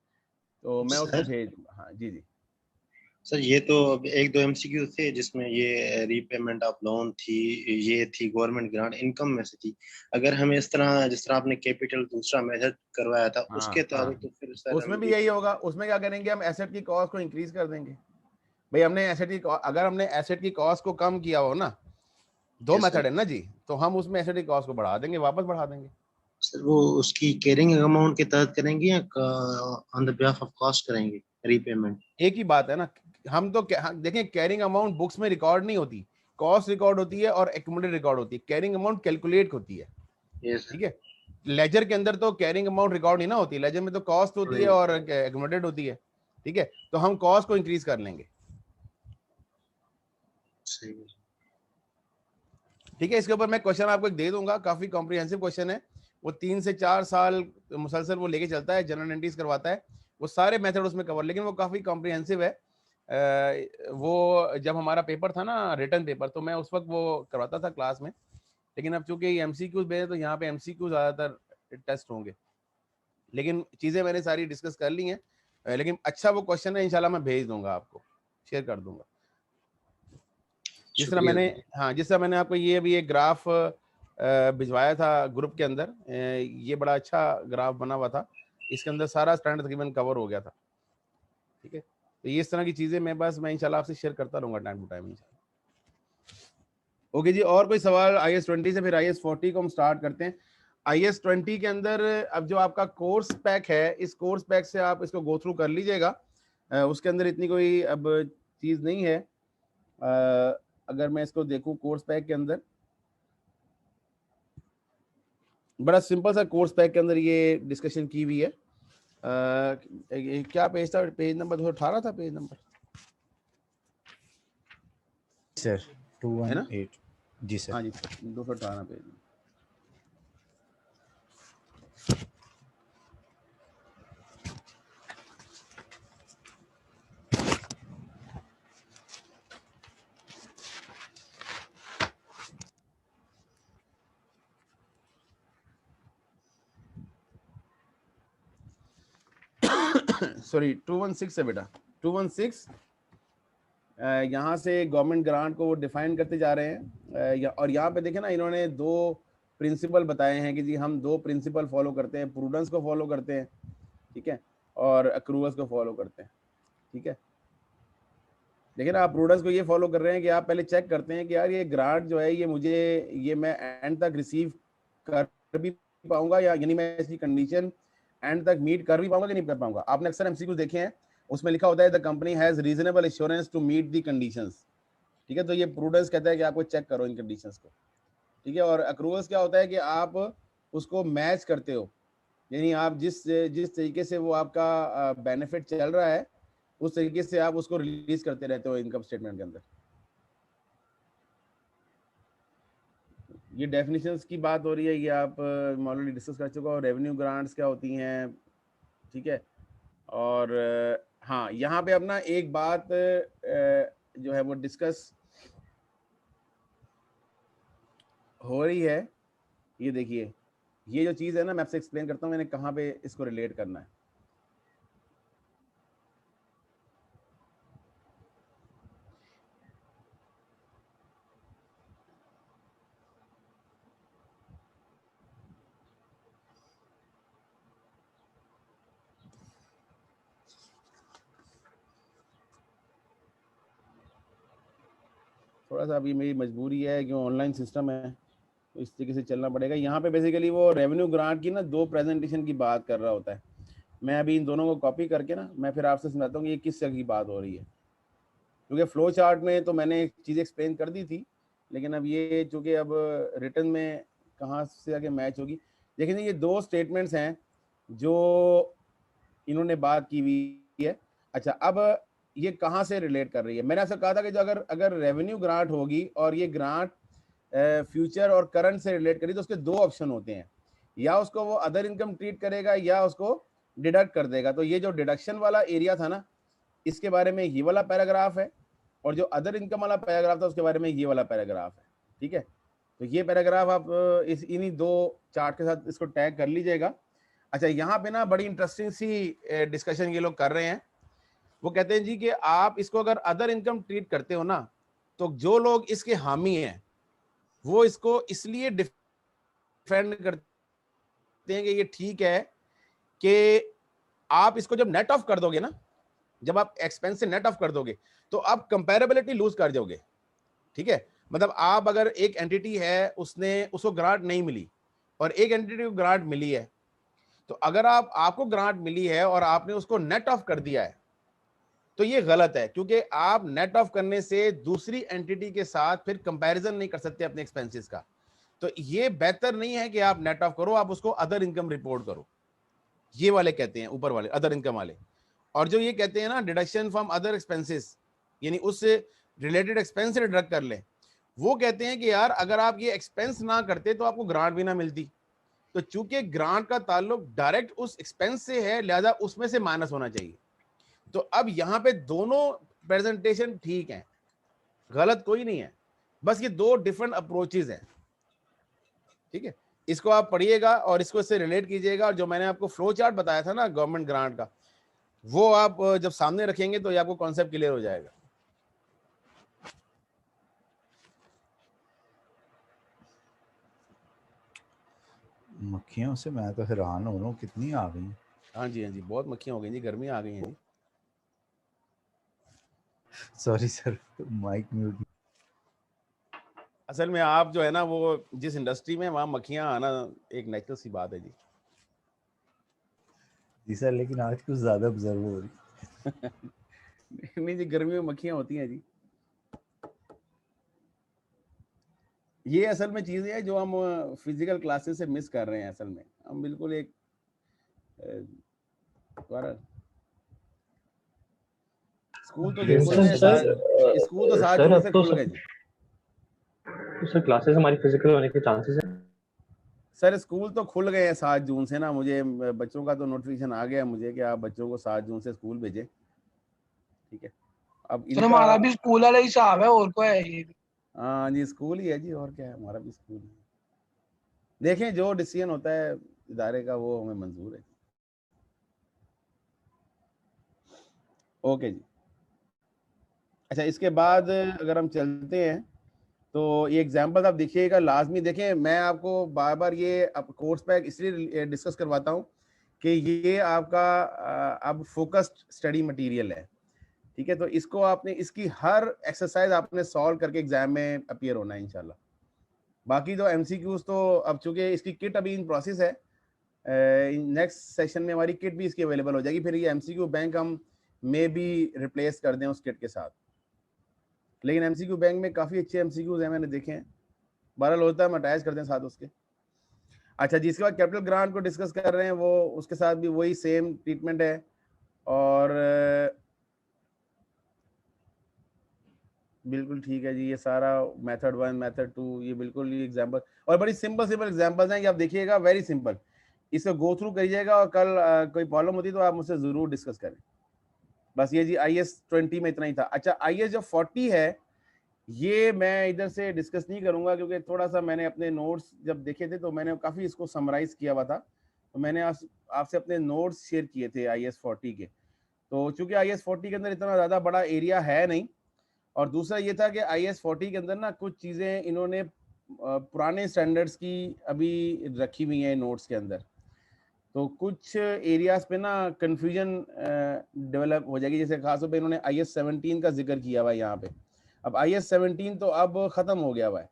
तो मैं उसको भेज दूंगा। हाँ जी जी सर, ये तो अब 1-2 MCQ थे जिसमें ये रीपेमेंट ऑफ लोन थी, ये थी गवर्नमेंट ग्रांट इनकम में से थी। अगर हमें इस तरह जिस तरह आपने कैपिटल दूसरा मेथड करवाया था उसके तहत, तो फिर सर उसमें भी यही होगा। उसमें क्या करेंगे, हम एसेट की कॉस्ट को इंक्रीज कर देंगे। भाई हमने अगर हमने एसेट की कॉस्ट को कम किया हो ना, दो मेथड है ना जी, तो हम उसमें एसेट की कॉस्ट को बढ़ा देंगे, वापस बढ़ा देंगे। सर वो उसकी कैरिंग अमाउंट के तहत करेंगे या on the behalf of cost करेंगे रीपेमेंट? एक ही बात है ना, हम तो देखें कैरिंग अमाउंट बुक्स में रिकॉर्ड नहीं होती, कॉस्ट रिकॉर्ड होती है और एक्यूमुलेटेड रिकॉर्ड होती है। कैरिंग अमाउंट कैलकुलेट होती है। ठीक है, लेजर के अंदर तो कैरिंग अमाउंट रिकॉर्ड नहीं ना होती, लेजर में तो कॉस्ट होती है और एक्यूमुलेटेड होती है। ठीक है, तो हम कॉस्ट को इंक्रीज कर लेंगे। ठीक है, इसके ऊपर मैं क्वेश्चन आपको दे दूंगा, काफी कॉम्प्रिहेंसिव क्वेश्चन है, वो 3 से 4 साल मुसलसल वो लेके चलता है, जनरल एंट्रीज करवाता है, वो सारे मेथड उसमें कवर, लेकिन वो काफी कॉम्प्रिहेंसिव है। वो जब हमारा पेपर था ना रिटर्न पेपर, तो मैं उस वक्त वो करवाता था क्लास में, लेकिन अब चूंकि MCQs भेजे तो यहाँ पे MCQ ज्यादातर टेस्ट होंगे, लेकिन चीजें मैंने सारी डिस्कस कर ली हैं। लेकिन अच्छा वो क्वेश्चन है, इंशाल्लाह मैं भेज दूंगा, आपको शेयर कर दूंगा। जिस तरह मैंने आपको ये अभी एक ग्राफ भिजवाया था ग्रुप के अंदर, ये बड़ा अच्छा ग्राफ बना हुआ था, इसके अंदर सारा स्टैंडर्ड तकरीबन कवर हो गया था। ठीक है, तो ये इस तरह की चीजें मैं इंशाल्लाह आपसे शेयर करता रहूंगा टाइम टू टाइम इंशाल्लाह। ओके जी, और कोई सवाल IAS 20 से? फिर IAS 40 को हम स्टार्ट करते हैं। IAS 20 के अंदर अब जो आपका कोर्स पैक है, इस कोर्स पैक से आप इसको गो थ्रू कर लीजिएगा, उसके अंदर इतनी कोई अब चीज नहीं है। अगर मैं इसको देखूं कोर्स पैक के अंदर, बड़ा सिंपल सा कोर्स पैक के अंदर ये डिस्कशन की हुई है। क्या पेज था, पेज नंबर 218 था, पेज नंबर सर 218 जी सर। हाँ जी, 218 पेज। सॉरी 216 है बेटा, 216 यहाँ से गवर्नमेंट ग्रांट को वो डिफाइन करते जा रहे हैं। और यहाँ पे देखें ना, इन्होंने दो प्रिंसिपल बताए हैं कि जी हम दो प्रिंसिपल फॉलो करते हैं, प्रूडेंस को फॉलो करते हैं, ठीक है, और अक्रूवल्स को फॉलो करते हैं, ठीक है। देखिए ना, आप प्रूडेंस को ये फॉलो कर रहे हैं कि आप पहले चेक करते हैं कि यार ये ग्रांट जो है ये मैं एंड तक रिसीव कर भी पाऊंगा, या यानी मैं इसकी कंडीशन एंड तक मीट कर भी पाऊंगा कि नहीं कर पाऊंगा। आपने अक्सर एमसीक्यू देखे हैं, उसमें लिखा होता है the company has reasonable assurance to meet the conditions, ठीक है। तो ये प्रूडेंस कहता है कि आपको चेक करो इन कंडीशंस को, ठीक है। और अक्रूवल्स क्या होता है कि आप उसको मैच करते हो, यानी आप जिस जिस तरीके से वो आपका बेनिफिट चल रहा है उस तरीके से आप उसको रिलीज करते रहते हो इनकम स्टेटमेंट के अंदर। ये डेफिनेशंस की बात हो रही है, ये आप ऑलरेडी डिस्कस कर चुका हो। रेवेन्यू ग्रांट्स क्या होती हैं, ठीक है। और हाँ, यहाँ पे अपना एक बात जो है वो डिस्कस हो रही है। ये देखिए, ये जो चीज़ है ना, मैं आपसे एक्सप्लेन करता हूँ मैंने कहाँ पे इसको रिलेट करना है। थोड़ा सा अभी मेरी मजबूरी है कि ऑनलाइन सिस्टम है, तो इस तरीके से चलना पड़ेगा। यहाँ पे बेसिकली वो रेवेन्यू ग्रांट की ना दो प्रेजेंटेशन की बात कर रहा होता है। मैं अभी इन दोनों को कॉपी करके ना मैं फिर आपसे समझाता हूँ कि ये किस तरह की बात हो रही है, क्योंकि फ्लो चार्ट में तो मैंने एक चीज़ एक्सप्लेन कर दी थी, लेकिन अब ये चूँकि अब रिटर्न में कहाँ से आगे मैच होगी। देखिए ये दो स्टेटमेंट्स हैं जो इन्होंने बात की हुई है। अच्छा, अब ये कहाँ से रिलेट कर रही है? मैंने आपसे कहा था कि जो अगर रेवेन्यू ग्रांट होगी और ये ग्रांट फ्यूचर और करंट से रिलेट करी तो उसके दो ऑप्शन होते हैं, या उसको वो अदर इनकम ट्रीट करेगा या उसको डिडक्ट कर देगा। तो ये जो डिडक्शन वाला एरिया था ना, इसके बारे में ये वाला पैराग्राफ है, और जो अदर इनकम वाला पैराग्राफ था उसके बारे में ये वाला पैराग्राफ है, ठीक है। तो ये पैराग्राफ आप इस इन्हीं दो चार्ट के साथ इसको टैग कर लीजिएगा। अच्छा, यहाँ पे ना बड़ी इंटरेस्टिंग सी डिस्कशन ये लोग कर रहे हैं। वो कहते हैं जी कि आप इसको अगर अदर इनकम ट्रीट करते हो ना, तो जो लोग इसके हामी हैं वो इसको इसलिए डिफेंड करते हैं कि ये ठीक है कि आप इसको जब नेट ऑफ कर दोगे ना, जब आप एक्सपेंस से नेट ऑफ कर दोगे तो आप कंपैरेबिलिटी लूज कर जाओगे, ठीक है। मतलब आप अगर एक एंटिटी है उसको ग्रांट नहीं मिली और एक एंटिटी को ग्रांट मिली है, तो अगर आपको ग्रांट मिली है और आपने उसको नेट ऑफ कर दिया है तो ये गलत है, क्योंकि आप नेट ऑफ करने से दूसरी एंटिटी के साथ फिर कंपैरिजन नहीं कर सकते अपने एक्सपेंसेस का। तो ये बेहतर नहीं है कि आप नेट ऑफ करो, आप उसको अदर इनकम रिपोर्ट करो। ये वाले कहते हैं, ऊपर वाले अदर इनकम वाले। और जो ये कहते हैं ना डिडक्शन फ्रॉम अदर एक्सपेंसेस, यानी उससे रिलेटेड एक्सपेंस से डिडक्ट कर लें, वो कहते हैं कि यार अगर आप ये एक्सपेंस ना करते तो आपको ग्रांट भी ना मिलती। तो चूंकि ग्रांट का ताल्लुक डायरेक्ट उस एक्सपेंस से है, लिहाजा उसमें से माइनस होना चाहिए। तो अब यहाँ पे दोनों प्रेजेंटेशन ठीक हैं, गलत कोई नहीं है, बस ये दो डिफरेंट अप्रोचेस हैं, ठीक है। इसको आप पढ़िएगा और इसको इससे रिलेट कीजिएगा। और जो मैंने आपको फ्लो चार्ट बताया था ना गवर्नमेंट ग्रांट का, वो आप जब सामने रखेंगे तो ये आपको कॉन्सेप्ट क्लियर हो जाएगा। मक्खियों से मैं तो हैरान हो रहा हूँ, कितनी आ गई। हाँ जी, हाँ जी, बहुत मक्खियाँ हो गई जी, गर्मी आ गई हैं जी। Sorry sir, mike mute. असल में आप जो है ना, वो जिस इंडस्ट्री में, वहाँ मक्खियाँ आना एक नेचुरल सी बात है जी। जी सर, लेकिन आज कुछ ज्यादा ऑब्जर्व हो रही। नहीं जी, गर्मी में मक्खियाँ होती हैं जी। ये असल में चीज़ें हैं जो हम फिजिकल क्लासेस से मिस कर रहे हैं। असल में हम बिल्कुल एक स्कूल तो खुल गए, स्कूल तो 7 जून से खुल गए जी। तो सर क्लासेस हमारी फिजिकल होने के चांसेस हैं? सर स्कूल तो खुल गए हैं 7 जून से ना। मुझे बच्चों का तो नोटिफिकेशन आ गया मुझे कि आप बच्चों को 7 जून से स्कूल भेजें, ठीक है। अब सर हमारा भी स्कूल वाला हिसाब है, और क्या है ये? हाँ जी, स्कूल ही है जी, और क्या है, हमारा भी स्कूल है। देखें जो डिसीजन होता है इदारे का वो हमें मंजूर है। ओके जी। अच्छा, इसके बाद अगर हम चलते हैं तो ये एग्जांपल आप देखिएगा, लाजमी देखें। मैं आपको बार बार ये कोर्स पैक इसलिए डिस्कस करवाता हूँ कि ये आपका अब फोकस्ड स्टडी मटेरियल है, ठीक है। तो इसको आपने, इसकी हर एक्सरसाइज आपने सॉल्व करके एग्जाम में अपीयर होना है इंशाल्लाह। बाकी तो एमसीक्यूज तो अब चूंकि इसकी किट अभी इन प्रोसेस है, नेक्स्ट सेशन में हमारी किट भी इसकी अवेलेबल हो जाएगी, फिर ये एमसीक्यू बैंक हम मे भी रिप्लेस कर दें उस किट के साथ। लेकिन एमसीक्यू बैंक में काफ़ी अच्छे एमसीक्यूज हैं, मैंने देखे हैं। बहरहाल होता है हम अटैच करते हैं साथ उसके। अच्छा जी, इसके बाद कैपिटल ग्रांट को डिस्कस कर रहे हैं, वो उसके साथ भी वही सेम ट्रीटमेंट है। और बिल्कुल ठीक है जी, ये सारा मेथड 1 मेथड 2 ये बिल्कुल ये एग्जांपल, और बड़ी सिंपल सिंपल एग्जांपल्स हैं कि आप देखिएगा, वेरी सिंपल। इसे गो थ्रू करिएगा और कल कोई प्रॉब्लम होती तो आप मुझसे ज़रूर डिस्कस करें। बस ये जी IS 20 में इतना ही था। अच्छा, IS जो 40 है ये मैं इधर से डिस्कस नहीं करूंगा, क्योंकि थोड़ा सा मैंने अपने नोट्स जब देखे थे तो मैंने काफ़ी इसको समराइज किया हुआ था, तो मैंने आपसे अपने नोट्स शेयर किए थे IS 40 के। तो चूंकि IS 40 के अंदर इतना ज़्यादा बड़ा एरिया है नहीं, और दूसरा ये था कि IS 40 के अंदर ना कुछ चीज़ें इन्होंने पुराने स्टैंडर्ड्स की अभी रखी हुई हैं नोट्स के अंदर, तो कुछ एरियाज पे ना कन्फ्यूजन डेवलप हो जाएगी। जैसे खासतौर पे इन्होंने IS 17 का जिक्र किया हुआ है यहाँ पे। अब IS 17 तो अब ख़त्म हो गया हुआ है,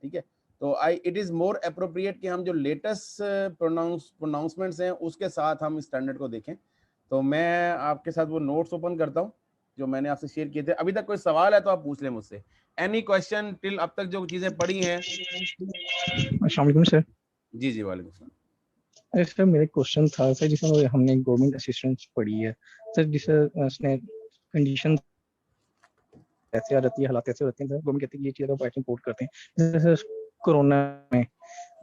ठीक है। तो इट इज़ मोर अप्रोप्रिएट कि हम जो लेटेस्ट प्रोनाउंसमेंट्स हैं उसके साथ हम स्टैंडर्ड को देखें। तो मैं आपके साथ वो नोट्स ओपन करता हूँ जो मैंने आपसे शेयर किए थे। अभी तक कोई सवाल है तो आप पूछ लें मुझसे, एनी क्वेश्चन टिल अब तक जो चीज़ें पढ़ी हैं। अस्सलाम वालेकुम सर। जी जी, वालेकुम सलाम। अरे सर, मेरा क्वेश्चन था सर, जिसमें हमने गवर्नमेंट असिस्टेंस पढ़ी है सर, जिससे उसने कंडीशन ऐसे आ जाती है, हालात ऐसे होते हैं सर, गवर्नमेंट कहती है कि ये चीज़ आप इंपोर्ट करते हैं। जैसे कोरोना में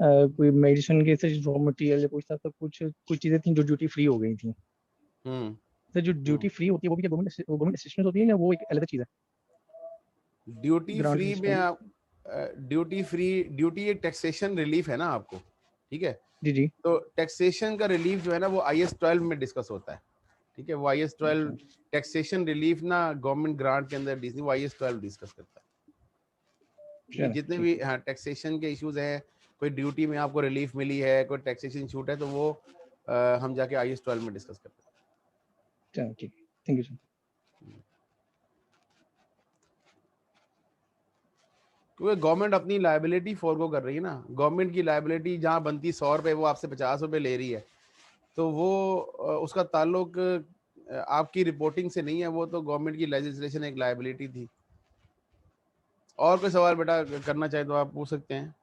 कोई मेडिसिन के रॉ मटेरियल या कुछ था, तो कुछ चीज़ें थी जो ड्यूटी फ्री हो गई थी सर। जो ड्यूटी फ्री होती है वो भी गवर्नमेंट असिस्टेंस होती है या वो एक अलग चीज़ है? ड्यूटी ग्रांट फ्री में आप ड्यूटी एक टैक्सेशन रिलीफ है ना आपको, ठीक है। जी जी। तो टैक्सेशन का रिलीफ जो है ना वो IS 12 में डिस्कस होता है, ठीक है। वो IS 12 टैक्सेशन रिलीफ ना गवर्नमेंट ग्रांट के अंदर वो IS 12 डिस्कस करता है। जितने भी हाँ टैक्सेशन के इश्यूज हैं, कोई ड्यूटी में आपको रिलीफ मिली है, कोई टैक्सेशन छूट है, तो वो हम जाके IS 12 में डिस्कस करते हैं। चलो ठीक, थैंक यू सर। क्योंकि गवर्नमेंट अपनी लायबिलिटी फॉरगो कर रही है ना। गवर्नमेंट की लायबिलिटी जहाँ बनती 100 रुपये, वो आपसे 50 रुपये ले रही है, तो वो उसका ताल्लुक आपकी रिपोर्टिंग से नहीं है, वो तो गवर्नमेंट की लेजिस्लेशन एक लायबिलिटी थी। और कोई सवाल बेटा करना चाहे तो आप पूछ सकते हैं।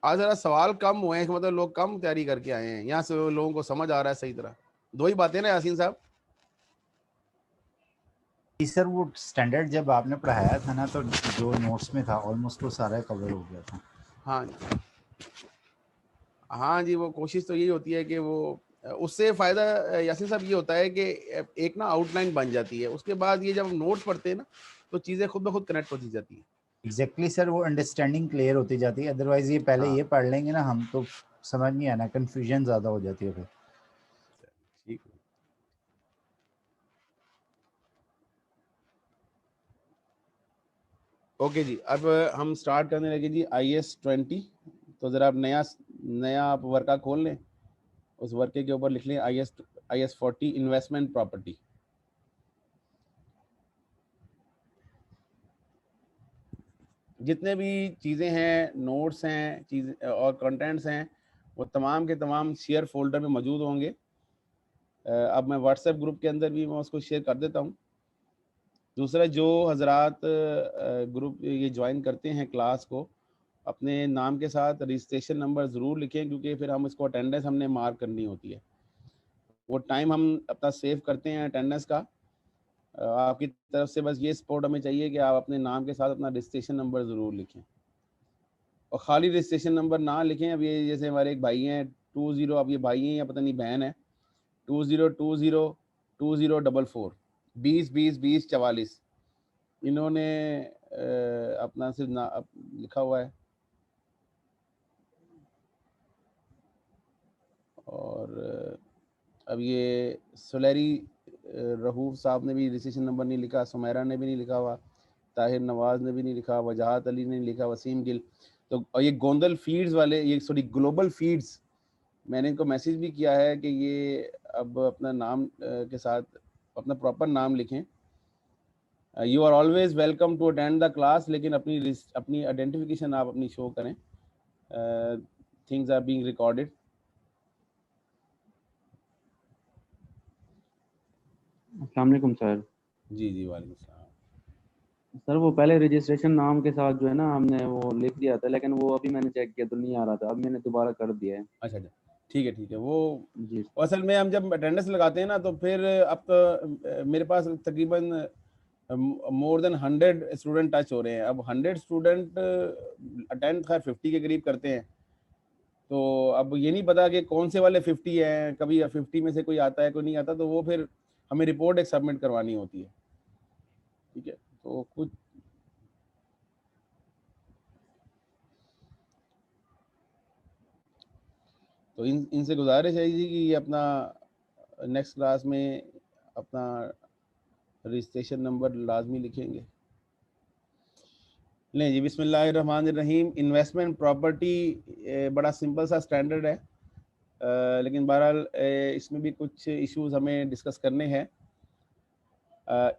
आज जरा सवाल कम हुए हैं, मतलब लोग कम तैयारी करके आए हैं, यहाँ से लोगों को समझ आ रहा है सही तरह। दो ही बातें ना यासीन साहब। जी सर, वो स्टैंडर्ड जब आपने पढ़ाया था ना, तो जो नोट्स में था ऑलमोस्ट वो सारा कवर हो गया था। हाँ हाँ जी, वो कोशिश तो यही होती है कि वो उससे फ़ायदा यासीन साहब ये होता है कि एक ना आउटलाइन बन जाती है, उसके बाद ये जब हम नोट्स पढ़ते हैं ना तो चीज़ें खुद ब खुद कनेक्ट होती जाती हैं। एग्जैक्टली सर, वो अंडरस्टैंडिंग क्लियर होती जाती है। अदरवाइज ये पहले ये पढ़ लेंगे ना हम, तो समझ नहीं आना, कंफ्यूजन ज़्यादा हो जाती है फिर। ठीक। ओके जी, अब हम स्टार्ट करने लगे जी IS 20। तो ज़रा आप नया आप वर्का खोल लें, उस वर्के के ऊपर लिख लें IS 40 इन्वेस्टमेंट प्रॉपर्टी। जितने भी चीज़ें हैं, नोट्स हैं, चीज़ और कंटेंट्स हैं, वो तमाम के तमाम शेयर फोल्डर में मौजूद होंगे। अब मैं व्हाट्सएप ग्रुप के अंदर भी मैं उसको शेयर कर देता हूँ। दूसरा, जो हजरात ग्रुप ये ज्वाइन करते हैं क्लास को, अपने नाम के साथ रजिस्ट्रेशन नंबर ज़रूर लिखें, क्योंकि फिर हम इसको अटेंडेंस हमने मार्क करनी होती है। वो टाइम हम अपना सेव करते हैं अटेंडेंस का। आपकी तरफ से बस ये सपोर्ट हमें चाहिए कि आप अपने नाम के साथ अपना रजिस्ट्रेशन नंबर ज़रूर लिखें, और ख़ाली रजिस्ट्रेशन नंबर ना लिखें। अब ये जैसे हमारे एक भाई हैं 20, अब ये भाई हैं या पता नहीं बहन है, 20202044 20202044 इन्होंने अपना सिर्फ लिखा हुआ है, और अब ये सुलैरी रहूफ साहब ने भी रजिस्ट्रेशन नंबर नहीं लिखा, सुमेरा ने भी नहीं लिखा हुआ, ताहिर नवाज ने भी नहीं लिखा, वजाहत अली ने नहीं लिखा, वसीम गिल। तो और ये गोंदल फीड्स वाले, ये सॉरी ग्लोबल फीड्स, मैंने इनको मैसेज भी किया है कि ये अब अपना नाम के साथ अपना प्रॉपर नाम लिखें। You are always welcome to attend the class, लेकिन अपनी आइडेंटिफिकेशन आप अपनी शो करें। Things are being recorded. अस्सलाम वालेकुम सर। जी जी वालेकुम सलाम। सर वो पहले रजिस्ट्रेशन नाम के साथ जो है ना हमने वो लिख दिया था, लेकिन वो अभी मैंने चेक किया तो नहीं आ रहा था, अब मैंने दोबारा कर दिया है। अच्छा अच्छा, ठीक है। वो जी असल में हम जब अटेंडेंस लगाते हैं ना तो फिर अब तो मेरे पास तकरीबन मोर देन 100 स्टूडेंट टच हो रहे हैं। अब 100 स्टूडेंट अटेंड खैर 50 के करीब करते हैं, तो अब ये नहीं पता कि कौन से वाले 50 हैं, कभी 50 में से कोई आता है कोई नहीं आता, तो वो फिर हमें रिपोर्ट एक सबमिट करवानी होती है। ठीक है, तो कुछ तो इनसे गुजारिश है जी कि ये अपना नेक्स्ट क्लास में अपना रजिस्ट्रेशन नंबर लाजमी लिखेंगे। लें जी, बिस्मिल्लाहिर्रहमानिर्रहीम। इन्वेस्टमेंट प्रॉपर्टी बड़ा सिंपल सा स्टैंडर्ड है, लेकिन बहरहाल इसमें भी कुछ इश्यूज हमें डिस्कस करने हैं।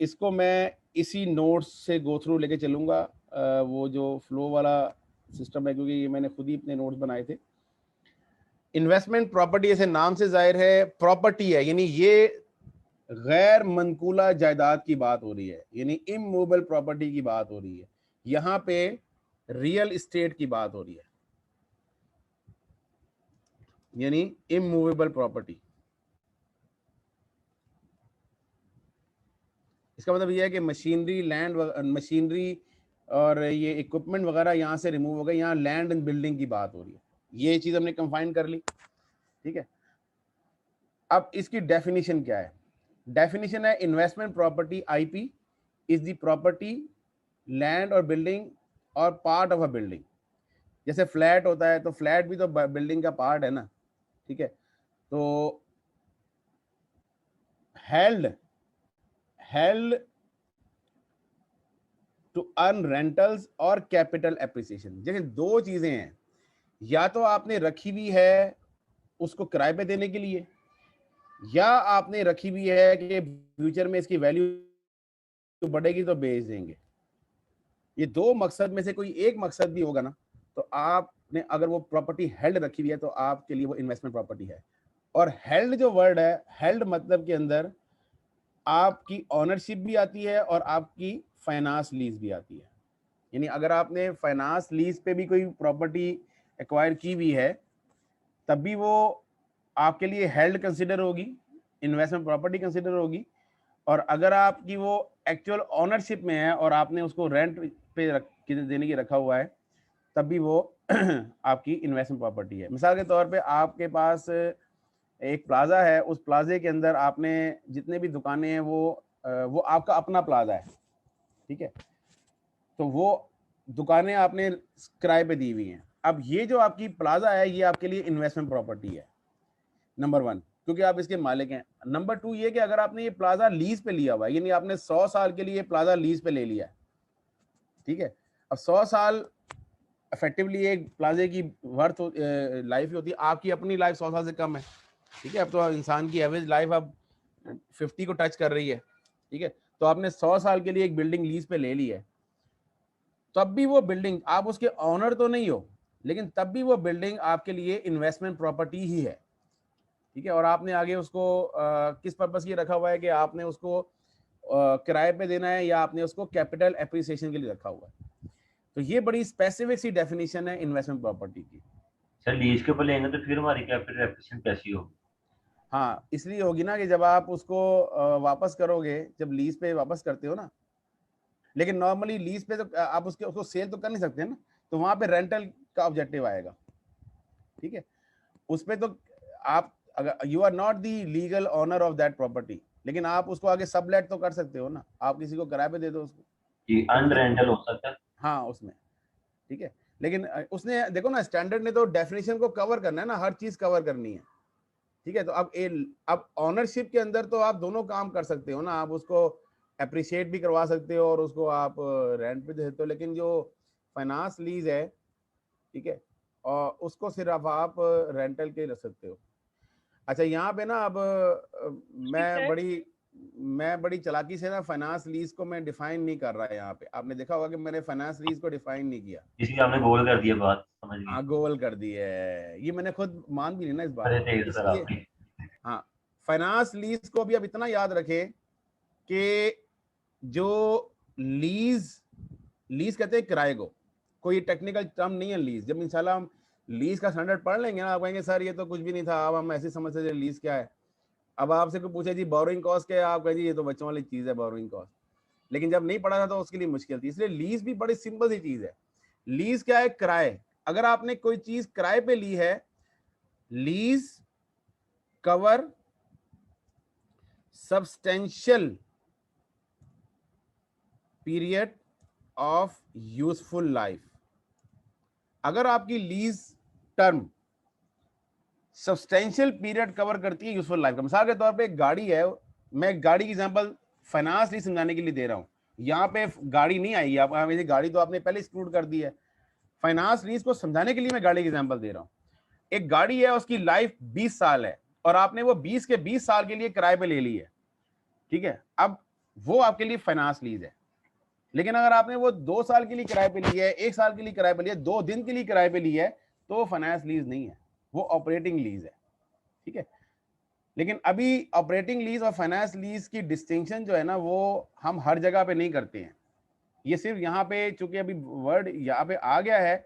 इसको मैं इसी नोट्स से गो थ्रू लेके चलूँगा, वो जो फ्लो वाला सिस्टम है, क्योंकि ये मैंने खुद ही अपने नोट्स बनाए थे। इन्वेस्टमेंट प्रॉपर्टी ऐसे नाम से जाहिर है प्रॉपर्टी है, यानी ये गैर मनकूला जायदाद की बात हो रही है, यानी इमूवेबल प्रॉपर्टी की बात हो रही है। यहाँ पे रियल इस्टेट की बात हो रही है, यानी इमूवेबल प्रॉपर्टी। इसका मतलब यह है कि मशीनरी, लैंड, मशीनरी और ये इक्विपमेंट वगैरह यहाँ से रिमूव हो गए, यहाँ लैंड एंड बिल्डिंग की बात हो रही है। ये चीज़ हमने कंफाइन कर ली, ठीक है। अब इसकी डेफिनेशन क्या है? डेफिनेशन है investment property IP is the property, land और बिल्डिंग और पार्ट ऑफ अ बिल्डिंग। जैसे फ्लैट होता है तो फ्लैट भी तो बिल्डिंग का पार्ट है ना, ठीक है। तो हेल्ड टू अर्न रेंटल्स और कैपिटल एप्रिसिएशन। जैसे दो चीजें हैं, या तो आपने रखी हुई है उसको किराए पे देने के लिए, या आपने रखी हुई है कि फ्यूचर में इसकी वैल्यू बढ़ेगी तो बेच देंगे। ये दो मकसद में से कोई एक मकसद भी होगा ना, तो आपने अगर वो प्रॉपर्टी हेल्ड रखी हुई है तो आपके लिए वो इन्वेस्टमेंट प्रॉपर्टी है। और हेल्ड जो वर्ड है, हेल्ड मतलब के अंदर आपकी ऑनरशिप भी आती है और आपकी फाइनेंस लीज भी आती है। यानी अगर आपने फाइनेंस लीज पे भी कोई प्रॉपर्टी एक्वायर की हुई है तब भी वो आपके लिए हेल्ड कंसिडर होगी, इन्वेस्टमेंट प्रॉपर्टी कंसिडर होगी। और अगर आपकी वो एक्चुअल ऑनरशिप में है और आपने उसको रेंट पे देने की रखा हुआ है तब भी वो आपकी इन्वेस्टमेंट प्रॉपर्टी है। मिसाल के तौर पे आपके पास एक प्लाजा है, उस प्लाजे के अंदर आपने जितने भी दुकानें हैं वो आपका अपना प्लाजा है, ठीक है। तो वो दुकानें आपने किराए पे दी हुई हैं। अब ये जो आपकी प्लाजा है ये आपके लिए इन्वेस्टमेंट प्रॉपर्टी है, नंबर 1, क्योंकि आप इसके मालिक हैं। नंबर 2 ये कि अगर आपने ये प्लाजा लीज पे लिया हुआ है, यानी आपने 100 साल के लिए प्लाजा लीज पे ले लिया है, ठीक है। अब 100 साल इफेक्टिवली एक प्लाजे की वर्थ लाइफ होती है, आपकी अपनी लाइफ 100 साल से कम है, ठीक है। अब तो इंसान की एवरेज लाइफ अब 50 को टच कर रही है, ठीक है। तो आपने 100 साल के लिए एक बिल्डिंग लीज पे ले ली है, तब भी वो बिल्डिंग, आप उसके ऑनर तो नहीं हो, लेकिन तब भी वो बिल्डिंग आपके लिए इन्वेस्टमेंट प्रॉपर्टी ही है, ठीक है। और आपने आगे उसको किस पर्पस के रखा हुआ है कि आपने उसको किराए पे देना है या आपने उसको कैपिटल एप्रिसिएशन के लिए रखा हुआ है। तो ये बड़ी स्पेसिफिक सी डेफिनेशन है इन्वेस्टमेंट प्रॉपर्टी की। सर लीज के ऊपर लेंगे तो फिर हमारी कैपिटल एप्रिसिएशन कैसी होगी? हाँ, इसलिए होगी ना कि जब आप उसको वापस करोगे, जब लीज पे वापस करते हो ना, लेकिन नॉर्मली लीज पे तो आप उसको सेल तो कर नहीं सकते ना, तो वहां पे रेंटल का ऑब्जेक्टिव आएगा, ठीक है। उस पे तो आप अगर you are not the legal owner of that property, लेकिन आप उसको आगे सबलेट तो कर सकते हो ना, आप किसी को किराए पे दे दो उसको, जी, अनरेंटल हो सकता है। हाँ उसमें, ठीक है। लेकिन उसने देखो ना, स्टैंडर्ड ने तो डेफिनेशन को कवर करना है ना, हर चीज कवर करनी है, ठीक है। तो अब ऑनरशिप के अंदर तो आप दोनों काम कर सकते हो ना, आप उसको अप्रिशिएट भी करवा सकते हो और उसको आप रेंट पे दे सकते हो, लेकिन जो फाइनेंस लीज है, ठीक है, और उसको सिर्फ आप रेंटल के रख सकते हो। अच्छा, यहाँ पे ना अब मैं बड़ी चालाकी से ना फाइनेंस लीज को मैं डिफाइन नहीं कर रहा है यहाँ पे। आपने देखा होगा कि मैंने फाइनेंस लीज को डिफाइन नहीं किया, इसलिए आपने गोल कर दिया बात, समझ गए। हाँ, गोल कर दी है, ये मैंने खुद मान भी नहीं ना इस बात अरे को, तेज सर इसलिए आपकी। हाँ, फाइनेंस लीज को अभी आप इतना याद रखें कि जो लीज कहते हैं किराए को, कोई टेक्निकल टर्म नहीं है लीज। जब इंशाल्लाह हम लीज का स्टैंडर्ड पढ़ लेंगे ना, आप कहेंगे सर ये तो कुछ भी नहीं था, अब हम ऐसे समझते थे लीज क्या है। अब आपसे कोई पूछे जी बोरोइंग कॉस्ट क्या है, आप कहेंगे ये तो बच्चों वाली चीज है बोरोइंग कॉस्ट, लेकिन जब नहीं पढ़ा था तो उसके लिए मुश्किल थी। इसलिए लीज भी बड़ी सिंपल सी चीज है। लीज क्या है? किराए। अगर आपने कोई चीज किराए पे ली है, lease cover substantial period of useful life. अगर आपकी lease term substantial period cover करती है यूजफुल लाइफ का, मिसाल के तौर पे एक गाड़ी है, मैं एक गाड़ी की एग्जांपल फाइनेंस लीज समझाने के लिए दे रहा हूं, यहाँ पे गाड़ी नहीं आई, आप गाड़ी तो आपने पहले एक्सक्लूड कर दी है, फाइनेंस लीज को समझाने के लिए मैं गाड़ी की एग्जांपल दे रहा हूं। एक गाड़ी है, उसकी लाइफ 20 साल है और आपने वो 20 के 20 साल के लिए किराए पे ले ली है, ठीक है, अब वो आपके लिए फाइनेंस लीज है। लेकिन अगर आपने वो 2 साल के लिए किराए पे ली है, 1 साल के लिए किराए पे ली है, 2 दिन के लिए किराए पे ली है, तो वो फाइनेंस लीज नहीं है, वो ऑपरेटिंग लीज है, ठीक है। लेकिन अभी ऑपरेटिंग लीज और फाइनेंस लीज की डिस्टिंक्शन जो है ना, वो हम हर जगह पे नहीं करते हैं। ये सिर्फ यहाँ पे चूंकि अभी वर्ड यहाँ पे आ गया है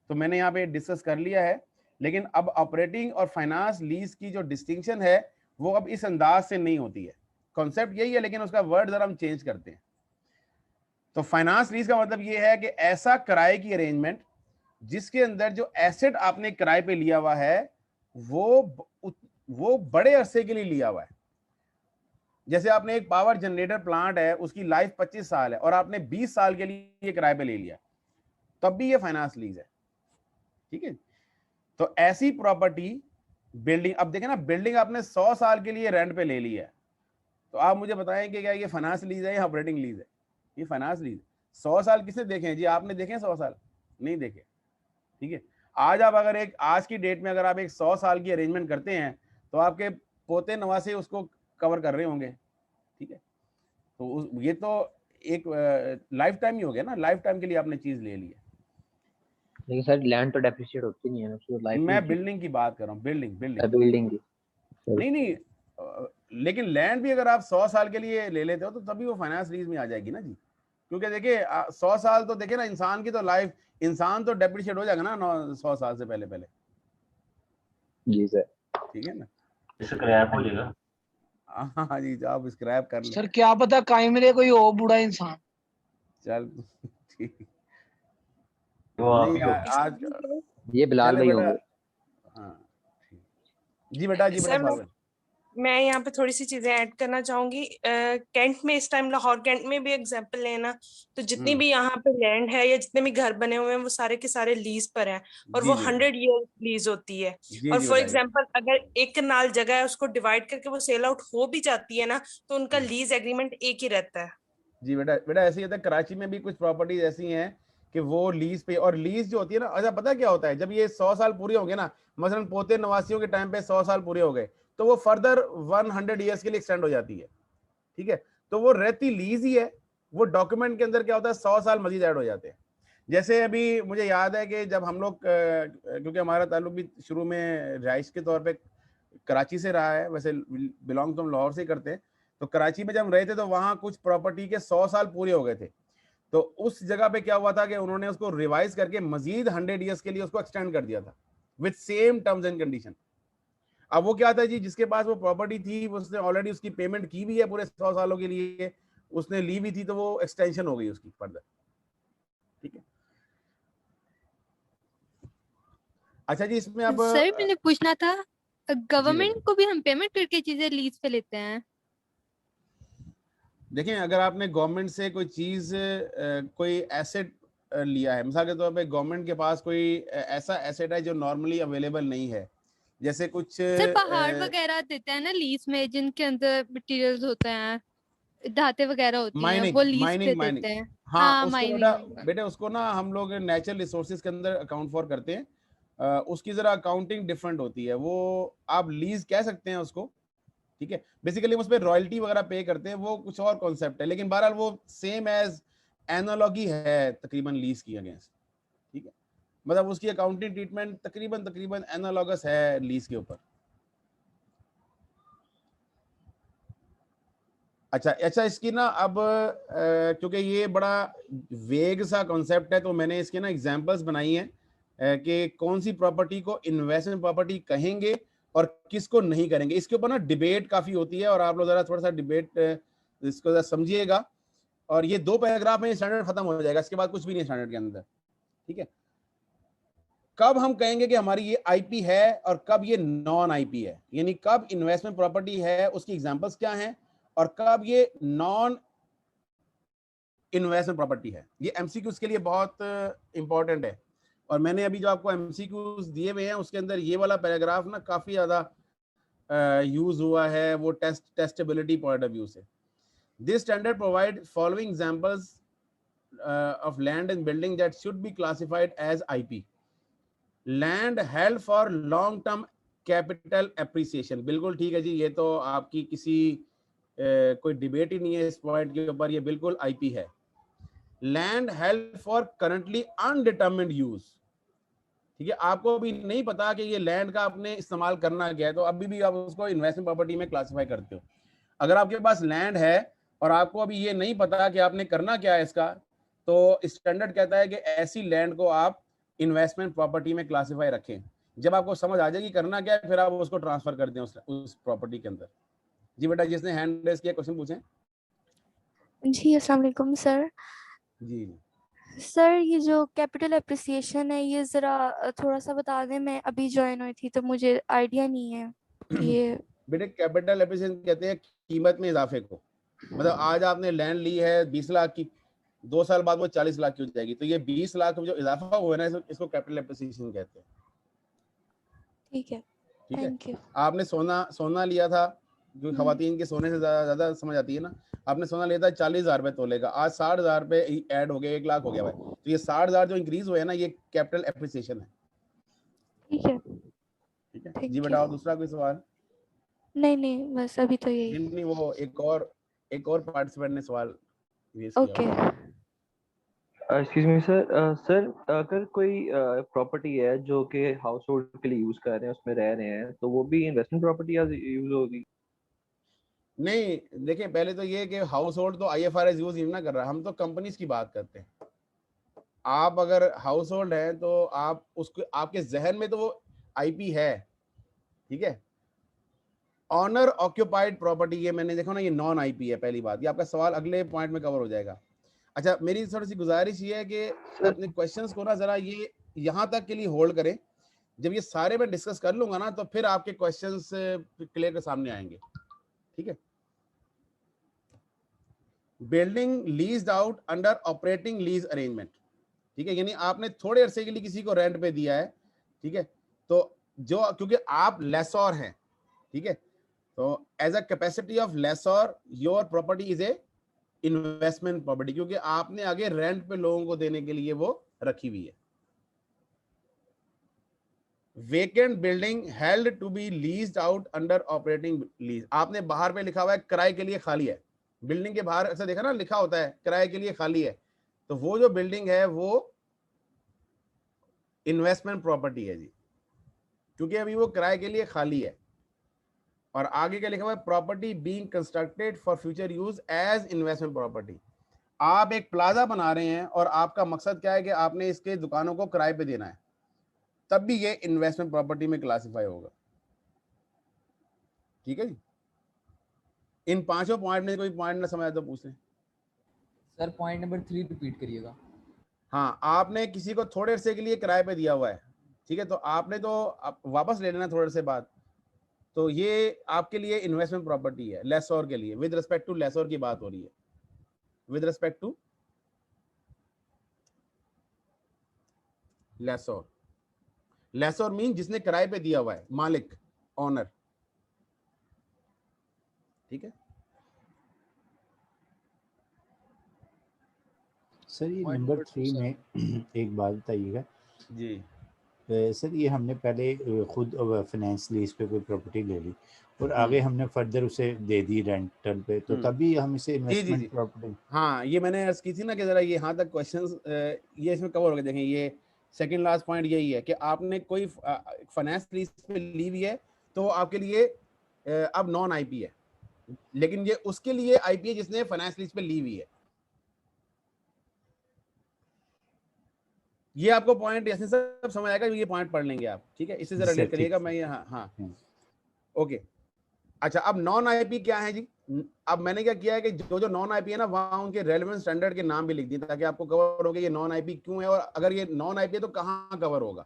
तो मैंने यहाँ पे डिस्कस कर लिया है, लेकिन अब ऑपरेटिंग और फाइनेंस लीज की जो डिस्टिंक्शन है वो अब इस अंदाज से नहीं होती है। कॉन्सेप्ट यही है, लेकिन उसका वर्ड जरा हम चेंज करते हैं। तो फाइनेंस लीज का मतलब ये है कि ऐसा किराए की अरेंजमेंट जिसके अंदर जो एसेट आपने किराए पे लिया हुआ है वो बड़े अरसे के लिए लिया हुआ है। जैसे आपने एक पावर जनरेटर प्लांट है, उसकी लाइफ 25 साल है और आपने 20 साल के लिए किराए पे ले लिया, तब भी ये फाइनेंस लीज है, ठीक है। तो ऐसी प्रॉपर्टी बिल्डिंग, अब देखें ना, बिल्डिंग आपने 100 साल के लिए रेंट पे ले ली है, तो आप मुझे बताएं कि क्या ये फाइनेंस लीज है या ऑपरेटिंग लीज है? ये फाइनेंस लीज। 100 साल किसने देखे हैं जी? आपने देखे 100 साल? नहीं देखे, ठीक है। आज आप अगर आज की डेट में अगर आप एक 100 साल की अरेंजमेंट करते हैं तो आपके पोते नवासे उसको कवर कर रहे होंगे, ठीक है। तो ये तो एक लाइफ टाइम ही हो गया ना, लाइफ टाइम के लिए आपने चीज ले ली है। लेकिन सर लैंड तो डेप्रिशिएट होती नहीं है ना, तो लाइफ मैं बिल्डिंग की बात कर रहा हूँ, बिल्डिंग की नहीं, लेकिन लैंड भी अगर आप 100 साल के लिए ले लेते हो तो तभी वो फाइनेंस लीज में आ जाएगी ना जी। क्योंकि देखिए 100 साल तो देखिए ना, इंसान की तो लाइफ, इंसान तो डेप्रिशिएट हो जाएगा ना 100 साल से पहले जी सर, ठीक है ना, स्क्रैप हो जाएगा। हाँ जी, आप स्क्रैप कर लें। सर क्या पता कहीं मिले कोई और बूढ़ा इंसान। चल ठीक, तो आप नहीं आज ये बिलाल भाई होंगे। हाँ जी बेटा, जी बेटा सर, मैं यहाँ पे थोड़ी सी चीजें ऐड करना चाहूंगी। कैंट में इस टाइम, लाहौर कैंट में भी एग्जांपल लेना, तो जितनी भी यहाँ पे लैंड है या जितने भी घर बने हुए हैं वो सारे के सारे लीज पर हैं और वो 100 ईयर लीज होती है। और फॉर एग्जांपल अगर एक कनाल जगह है उसको डिवाइड करके वो सेल आउट हो भी जाती है ना, तो उनका लीज एग्रीमेंट एक ही रहता है। जी बेटा ऐसे ही होता है। कराची में भी कुछ प्रॉपर्टीज ऐसी हैं कि वो लीज पे, और लीज जो होती है ना, अच्छा पता क्या होता है, जब ये 100 साल पूरे हो गए ना, मसलन पोते नवासियों के टाइम पे 100 साल पूरे हो गए, तो वो फर्दर 100 ईयर्स के लिए एक्सटेंड हो जाती है, ठीक है। तो वो रहती लीज ही है, वो डॉक्यूमेंट के अंदर क्या होता है 100 साल मजीद ऐड हो जाते हैं। जैसे अभी मुझे याद है कि जब हम लोग, क्योंकि हमारा ताल्लुक भी शुरू में रिहाइश के तौर पे कराची से रहा है, वैसे बिलोंग तो हम लाहौर से करते हैं, तो कराची में जब हम रहे थे तो वहाँ कुछ प्रॉपर्टी के 100 साल पूरे हो गए थे, तो उस जगह पे क्या हुआ था कि उन्होंने उसको रिवाइज करके मजीद 100 ईयर्स के लिए उसको एक्सटेंड कर दिया था with same terms and condition. अब वो क्या था जी, जिसके पास वो प्रॉपर्टी थी उसने ऑलरेडी उसकी पेमेंट की भी है पूरे 100 सालों के लिए, उसने ली भी थी, तो वो एक्सटेंशन हो गई उसकी फर्दर, ठीक है। अच्छा जी, इसमें अब सर मैंने पूछना था, गवर्नमेंट को भी हम पेमेंट करके चीजें लीज पे लेते हैं? देखें, अगर आपने गवर्नमेंट से कोई चीज, कोई एसेट लिया है, मिसाल के तौर पे गवर्नमेंट के पास कोई ऐसा एसेट है जो नॉर्मली अवेलेबल नहीं है, जैसे कुछ सर पहाड़ वगैरह देते हैं ना लीज में, जिनके अंदर मटेरियल्स होते हैं, धाते वगैरह होती हैं, माइनिंग वो लीज पे माइनिंग देते हैं। हाँ, हाँ उसको माइनिंग। बेटे उसको ना हम लोग नेचुरल रिसोर्सेज के अंदर अकाउंट फॉर करते हैं। उसकी जरा अकाउंटिंग डिफरेंट होती है, वो आप लीज कह सकते हैं उसको, ठीक है। बेसिकली उस पर रॉयल्टी वगैरह पे करते हैं, वो कुछ और कॉन्सेप्ट है, लेकिन बहरहाल वो सेम एज एनालॉगी है तकरीबन लीज की अगेंस्ट, ठीक है। मतलब उसकी अकाउंटिंग ट्रीटमेंट तकरीबन एनालॉगस है लीज के ऊपर। अच्छा इसकी ना अब क्योंकि ये बड़ा वेग सा कॉन्सेप्ट है, तो मैंने इसके ना एग्जांपल्स बनाई हैं कि कौन सी प्रॉपर्टी को इन्वेस्टमेंट प्रॉपर्टी कहेंगे और किसको नहीं करेंगे। इसके ऊपर ना डिबेट काफी होती है, और आप लोग जरा थोड़ा सा डिबेट इसको जरा समझिएगा। और ये 2 पैराग्राफ में स्टैंडर्ड खत्म हो जाएगा, इसके बाद कुछ भी नहीं स्टैंडर्ड के अंदर, ठीक है। कब हम कहेंगे कि हमारी ये आईपी है और कब ये नॉन आईपी है, यानी कब इन्वेस्टमेंट प्रॉपर्टी है, उसकी एग्जांपल्स क्या हैं, और कब ये नॉन इन्वेस्टमेंट प्रॉपर्टी है। ये एमसीक्यूज के लिए बहुत इंपॉर्टेंट है, और मैंने अभी जो आपको एमसीक्यूज दिए हुए हैं उसके अंदर ये वाला पैराग्राफ ना काफी ज्यादा यूज हुआ है, वो टेस्टेबिलिटी पॉइंट ऑफ व्यू से। This standard provide following examples of land and building that should be classified as IP. Land held for long term capital appreciation, बिल्कुल ठीक है जी, ये तो आपकी किसी कोई डिबेट ही नहीं है इस पॉइंट के ऊपर, ये बिल्कुल आईपी है। Land held for currently undetermined use, ठीक है, आपको अभी नहीं पता कि ये लैंड का आपने इस्तेमाल करना क्या है, तो अभी भी आप उसको इन्वेस्टमेंट प्रॉपर्टी में क्लासिफाई करते हो। अगर आपके पास लैंड है और आपको अभी ये नहीं पता कि आपने करना क्या है इसका, तो स्टैंडर्ड कहता है कि ऐसी लैंड को आप इन्वेस्टमेंट प्रॉपर्टी में क्लासिफाई रखें। जब आपको समझ आ जाएगी करना क्या है, फिर आप उसको ट्रांसफर कर दें उस प्रॉपर्टी के अंदर। जी बेटा, जिसने हैंड रेज किया क्वेश्चन पूछें। जी अस्सलाम वालेकुम सर। जी सर ये जो कैपिटल एप्रिसिएशन है, ये ज़रा थोड़ा सा बता दें, मैं अभी ज्वाइन हुई थी तो मुझे आइडिया नहीं है ये। बेटे कैपिटल एप्रिसिएशन कहते हैं कीमत में इजाफे को। मतलब आज आपने लैंड ली है 20 लाख की, 2 साल बाद वो 40 लाख की हो जाएगी, तो ये 20 लाख में जो इजाफा हुआ है ना, इसको कैपिटल एप्रिसिएशन कहते हैं। ठीक है, ठीक है। Thank you. आपने सोना लिया था, जो खवातीन के सोने से ज्यादा समझ आती है ना, आपने सोना लिया था 40,000 रुपए तोले का, आज 60,000 रुपए ऐड हो गए, 1 लाख हो गया भाई, तो ये 60,000 जो इंक्रीज हुए है ना, ये कैपिटल एप्रिसिएशन है। ठीक है, ठीक है Thank जी बेटा, और दूसरा कोई सवाल? नहीं बस अभी तो यही। नहीं, वो एक और पार्टिसिपेंट ने सवाल रेज किया। Okay. Excuse me sir, sir अगर कोई प्रॉपर्टी है जो कि हाउस होल्ड के लिए यूज कर रहे हैं, उसमें रह रहे हैं, तो वो भी इन्वेस्टमेंट प्रॉपर्टी यूज होगी? नहीं, देखिए पहले तो ये कि हाउस होल्ड तो आईएफआरएस यूज नहीं ना कर रहा, हम तो कंपनीज की बात करते हैं। आप अगर हाउस होल्ड है तो आप उसको, आपके जहन में तो वो आईपी है, ठीक है। ऑनर ऑक्यूपाइड प्रॉपर्टी, ये मैंने देखा ना, ये नॉन आईपी है। पहली बात, ये आपका सवाल अगले पॉइंट में कवर हो जाएगा। अच्छा, मेरी थोड़ी सी गुजारिश ये है कि अपने क्वेश्चंस को ना जरा ये यहाँ तक के लिए होल्ड करें, जब ये सारे मैं डिस्कस कर लूंगा ना, तो फिर आपके क्वेश्चंस क्लियर के सामने आएंगे, ठीक है। Building leased out under operating lease arrangement, ठीक है, यानी आपने थोड़े अरसे के लिए किसी को रेंट पे दिया है, ठीक है, तो जो, क्योंकि आप लेसॉर हैं, ठीक है, तो as a capacity of lessor your property is a investment property, क्योंकि आपने आगे रेंट पे लोगों को देने के लिए वो रखी हुई है। Vacant building held to be leased out under operating lease, आपने बाहर पे लिखा हुआ है किराए के लिए खाली है, बिल्डिंग के बाहर ऐसा देखा ना, लिखा होता है किराए के लिए खाली है, तो वो जो बिल्डिंग है वो इन्वेस्टमेंट प्रॉपर्टी है जी, क्योंकि अभी वो किराए के लिए खाली है। और आगे क्या लिखा हुआ है, property being constructed for future use as investment property. आप एक प्लाजा बना रहे हैं और आपका मकसद क्या है कि आपने इसके दुकानों को किराए पे देना है, तब भी ये इन्वेस्टमेंट प्रॉपर्टी में क्लासिफाई होगा, ठीक है जी। इन पांचों पॉइंट में कोई पॉइंट ना समझ आए तो पूछ लें। सर पॉइंट नंबर 3 रिपीट करिएगा। हाँ, आपने किसी को थोड़े अरसे के लिए किराए पे दिया हुआ है, ठीक है, तो आपने तो वापस ले लेना थोड़े अरसे बाद, तो ये आपके लिए इन्वेस्टमेंट प्रॉपर्टी है, लेसोर के लिए, विद रिस्पेक्ट टू लेसोर की बात हो रही है, with respect to lessor. Lessor mean जिसने किराए पे दिया हुआ है, मालिक, ऑनर। ठीक है सर ये नंबर 3 में एक बात बताइएगा जी। सर ये हमने पहले खुद फाइनेंस लीज पे कोई प्रॉपर्टी ले ली और आगे हमने फर्दर उसे दे दी रेंटल पे, तो तभी हम इसे जी इन्वेस्टमेंट प्रॉपर्टी। हाँ, ये मैंने अर्ज की थी ना कि जरा ये यहाँ तक क्वेश्चंस ये इसमें कवर हो गए। देखें ये सेकंड लास्ट पॉइंट यही है कि आपने कोई फाइनेंस लीज पे ली हुई है तो वो आपके लिए अब नॉन आईपी है, लेकिन ये उसके लिए आईपी है जिसने फाइनेंस लीज पे ली हुई है। ये आपको पॉइंट ऐसे सब समझ आएगा, ये पॉइंट पढ़ लेंगे आप। ठीक है, इससे जरा रिलेट करिएगा। मैं ये हाँ ओके। अच्छा, अब नॉन आईपी क्या है जी? अब मैंने क्या किया है कि जो जो नॉन आईपी है ना, वहां उनके रेलेवेंट स्टैंडर्ड के नाम भी लिख दिए ताकि आपको कवर हो गया ये नॉन आईपी क्यों है और अगर ये नॉन आईपी है तो कहाँ कवर होगा।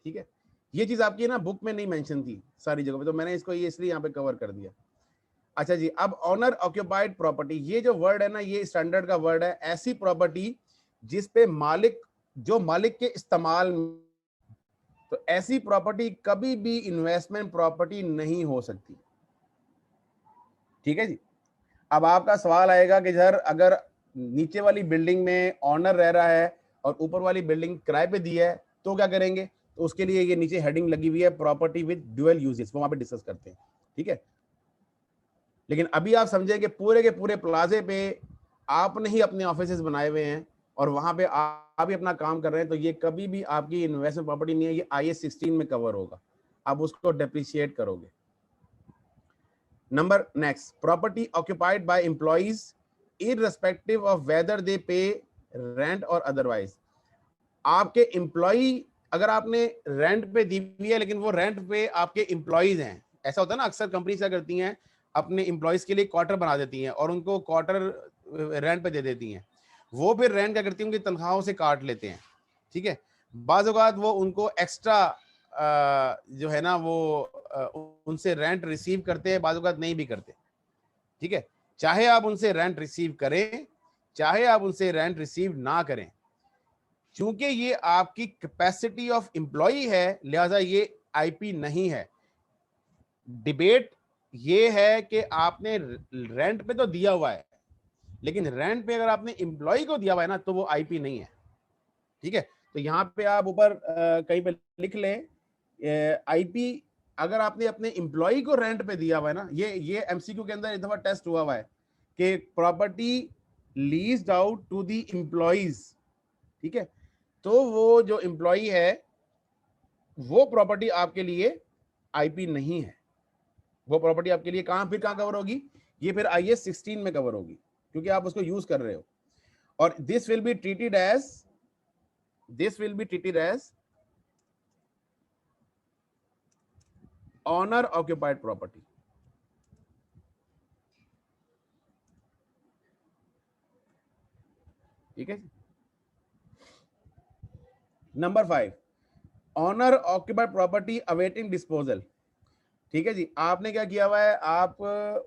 ठीक है, ये चीज आपकी ना बुक में नहीं मेंशन थी सारी जगह पे, तो मैंने इसको ये इसलिए यहाँ पे कवर कर दिया। अच्छा जी, अब ऑनर ऑक्यूपाइड प्रॉपर्टी, ये जो वर्ड है ना, ये स्टैंडर्ड का वर्ड है। ऐसी प्रॉपर्टी जिसपे मालिक, जो मालिक के इस्तेमाल, तो ऐसी प्रॉपर्टी कभी भी इन्वेस्टमेंट प्रॉपर्टी नहीं हो सकती। ठीक है जी। अब आपका सवाल आएगा कि सर अगर नीचे वाली बिल्डिंग में ऑनर रह रहा है और ऊपर वाली बिल्डिंग किराए पे दी है तो क्या करेंगे? तो उसके लिए ये नीचे हेडिंग लगी हुई है प्रॉपर्टी विद ड्यूअल यूजेस, वो वहां पे डिस्कस करते हैं। ठीक है, लेकिन अभी आप समझे कि पूरे के पूरे प्लाजे पे आपने ही अपने ऑफिसेज बनाए हुए हैं और वहां पे आप ही अपना काम कर रहे हैं, तो ये कभी भी आपकी इन्वेस्टमेंट प्रॉपर्टी नहीं है, ये IAS 16 में कवर होगा। आप उसको डेप्रिशिएट करोगे। Number next, property occupied by employees irrespective of whether they पे रेंट और अदरवाइज। आपके एम्प्लॉय अगर आपने रेंट पे दी हुई है लेकिन वो रेंट पे आपके एम्प्लॉइज हैं, ऐसा होता है ना, अक्सर कंपनी क्या करती हैं, अपने एम्प्लॉइज के लिए क्वार्टर बना देती हैं और उनको क्वार्टर रेंट पे दे देती हैं। वो फिर रेंट क्या करती हैं, उनकी तनख्वाहों से काट लेते हैं। ठीक है, बाज़ औक़ात वो उनको एक्स्ट्रा जो है ना वो उनसे रेंट रिसीव करते हैं, बाज़ औक़ात नहीं भी करते। ठीक है, चाहे आप उनसे रेंट रिसीव करें चाहे आप उनसे रेंट रिसीव ना करें, चूंकि ये आपकी कैपेसिटी ऑफ एम्प्लॉय है लिहाजा ये आईपी नहीं है। डिबेट ये है कि आपने रेंट पे तो दिया हुआ है लेकिन रेंट पे अगर आपने एम्प्लॉय को दिया हुआ है ना तो वो आईपी नहीं है। ठीक है, तो यहाँ पे आप ऊपर कहीं पे लिख लें आईपी अगर आपने अपने एम्प्लॉय को रेंट पे दिया हुआ है ना, ये एमसीक्यू के अंदर एक दफा टेस्ट हुआ है कि property leased out to the employees. ठीक है, तो वो जो एम्प्लॉय है वो प्रॉपर्टी आपके लिए आईपी नहीं है। वो प्रॉपर्टी आपके लिए फिर कहाँ कवर होगी? ये फिर IAS 16 में कवर होगी क्योंकि आप उसको यूज कर रहे हो। और this will be treated as owner occupied property. ठीक है, number 5, owner occupied property awaiting disposal. ठीक है जी, आपने क्या किया हुआ है, आप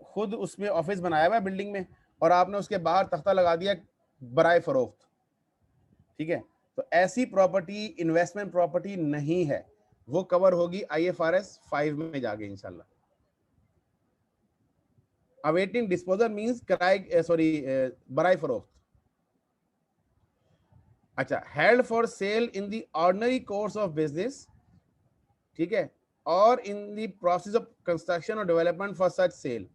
खुद उसमें ऑफिस बनाया हुआ है बिल्डिंग में और आपने उसके बाहर तख्ता लगा दिया बराए फरोख्त। ठीक है, तो ऐसी प्रॉपर्टी इन्वेस्टमेंट प्रॉपर्टी नहीं है, वो कवर होगी IFRS 5 में जाके इंशाल्लाह। अवेटिंग डिस्पोजल मींस बराए फरोख्त। अच्छा, held for sale in the ordinary course of business. ठीक है, और in the process of construction और डेवलपमेंट फॉर सच सेल।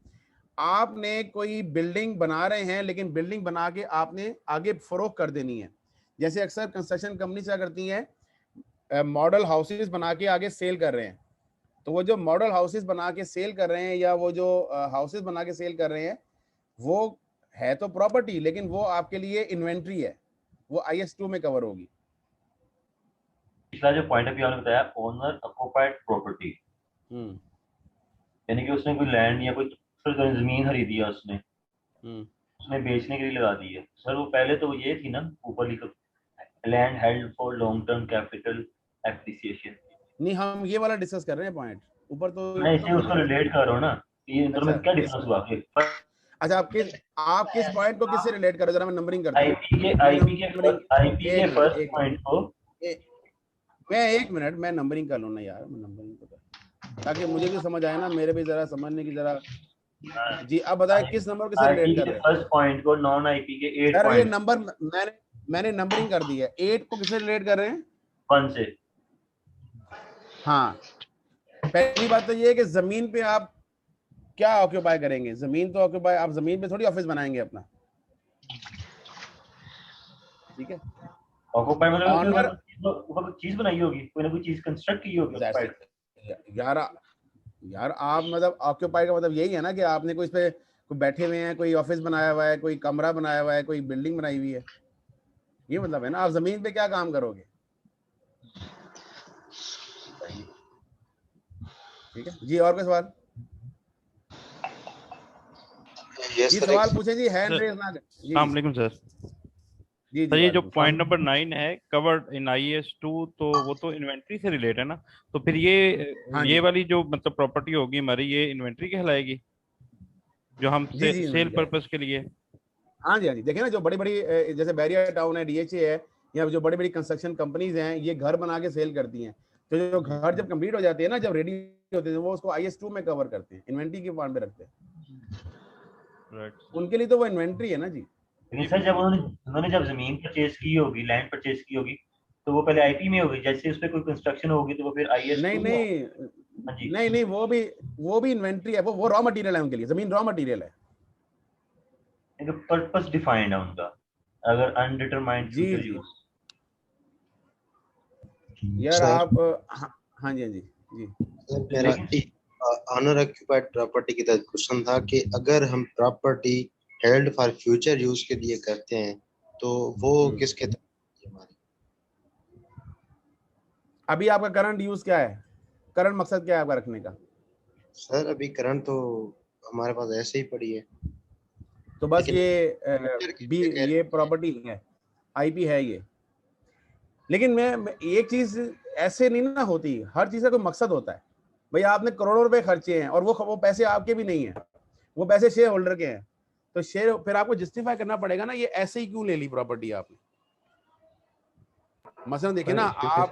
आपने कोई बिल्डिंग बना रहे हैं लेकिन बिल्डिंग बना के आपने आगे फरोख्त कर देनी है। जैसे अक्सर कंस्ट्रक्शन कंपनी क्या करती हैं, मॉडल हाउसेस बना के आगे सेल कर रहे हैं, तो वो जो मॉडल हाउसेस बना के सेल कर रहे हैं या वो जो हाउसेस बना के सेल कर रहे हैं वो है तो प्रॉपर्टी लेकिन वो आपके लिए इन्वेंट्री है, वो IAS 2 में कवर होगी। पिछला जो पॉइंट अभी आपने बताया ऑनर ऑक्यूपाइड प्रॉपर्टी, यानी कि उसने कोई लैंड या कोई जमीन खरीदी है उसने बेचने के लिए लगा दी है। सर वो पहले तो ये थी ना ऊपर लिखा land held for long term capital appreciation. नहीं, हम ये वाला डिस्कस कर रहे हैं पॉइंट ऊपर, तो मैं इसे उसको रिलेट कर रहा हूं ना, ये इंटर में क्या डिफरेंस हुआ फिर? अच्छा, आप किस पॉइंट को किससे रिलेट करो, जरा मैं नंबरिंग करता हूं। आईपी के फर्स्ट पॉइंट को मैं 1 मिनट मैं नंबरिंग कर लूँ ना यार, मैं नंबरिंग कर, ताकि मुझे भी समझ आए ना, मेरे भी जरा समझने की जरा। जी अब बताएं किस नंबर के साथ रिलेट कर रहे हैं? फर्स्ट पॉइंट को नॉन आईपी के 8 सर ये पॉइंट नंबर मैंने नंबरिंग कर दी है। 8 को किससे रिलेट कर रहे हैं? 1 से। हाँ, पहली बात तो ये है कि जमीन पे आप क्या ऑक्यूपाई करेंगे? जमीन तो ऑक्यूपाई, आप जमीन पे थोड़ी ऑफिस बनाएंगे अपना, ठीक है? ऑक्यूपाई ऑनवर मतलब चीज बनाई होगी, कोई ना कोई चीज कंस्ट्रक्ट की होगी। यार आप मतलब ऑक्यूपाई का मतलब यही है ना कि आपने कोई इस पे कोई बैठे हुए हैं, कोई ऑफिस बनाया हुआ है, कोई कमरा बनाया हुआ है, कोई बिल्डिंग बनाई हुई है, ये मतलब है ना। आप जमीन पे क्या काम करोगे? ठीक है जी, और कोई सवाल? जी सवाल पूछे जी, हैंड रेज ना करें। अस्सलाम वालेकुम सर। जी सर ये जो पॉइंट नंबर 9 है कवर्ड इन IAS 2, तो वो तो इन्वेंट्री से रिलेट है ना, तो फिर ये वाली जो मतलब प्रॉपर्टी होगी हमारी, ये इन्वेंट्री कहलाएगी जो हम सेल पर्पस के लिए? हाँ जी, हाँ जी। देखिए ना, जो बड़ी बड़ी जैसे बैरियर टाउन है, DHA है, या जो बड़ी बड़ी कंस्ट्रक्शन कंपनीज हैं, ये घर बना के सेल करती हैं। तो जो घर जब कंप्लीट हो जाती है ना, जब रेडी होते हैं, वो उसको IAS 2 में कवर करते हैं, इन्वेंट्री के फॉर्म पे रखते हैं। उनके लिए तो वो इन्वेंट्री है ना जी। लेकिन सर जब उन्होंने जब जमीन परचेज की होगी, लैंड परचेज की होगी, तो वो पहले आईपी में होगी, जैसे उस पे कोई कंस्ट्रक्शन होगी तो वो फिर IAS नहीं, वो भी इन्वेंट्री है, वो रॉ मटेरियल है उनके लिए, जमीन रॉ मटेरियल है। पर्पस डिफाइंड है उनका, अगर अनडिटरमाइंड फ्यूचर यूज। यार आप हाँ जी, हाँ जी जी। ऑनर ऑक्यूपाइड प्रॉपर्टी की तरह क्वेश्चन था कि अगर हम property held for future use के लिए करते हैं तो वो किसके तहत हमारी? अभी आपका करंट यूज क्या है? करंट मकसद क्या है आपका रखने का? सर अभी करंट तो हमारे पास ऐसे ही पड़ी है, तो बस ये प्रॉपर्टी है, IP है ये। लेकिन मैं एक चीज ऐसे नहीं ना होती, हर चीज का कोई मकसद होता है। भैया आपने करोड़ों रुपए खर्चे हैं और वो पैसे आपके भी नहीं है, वो पैसे शेयर होल्डर के हैं, तो शेयर फिर आपको जस्टिफाई करना पड़ेगा ना, ये ऐसे ही क्यों ले ली प्रॉपर्टी आपने। मसलन देखिए ना आप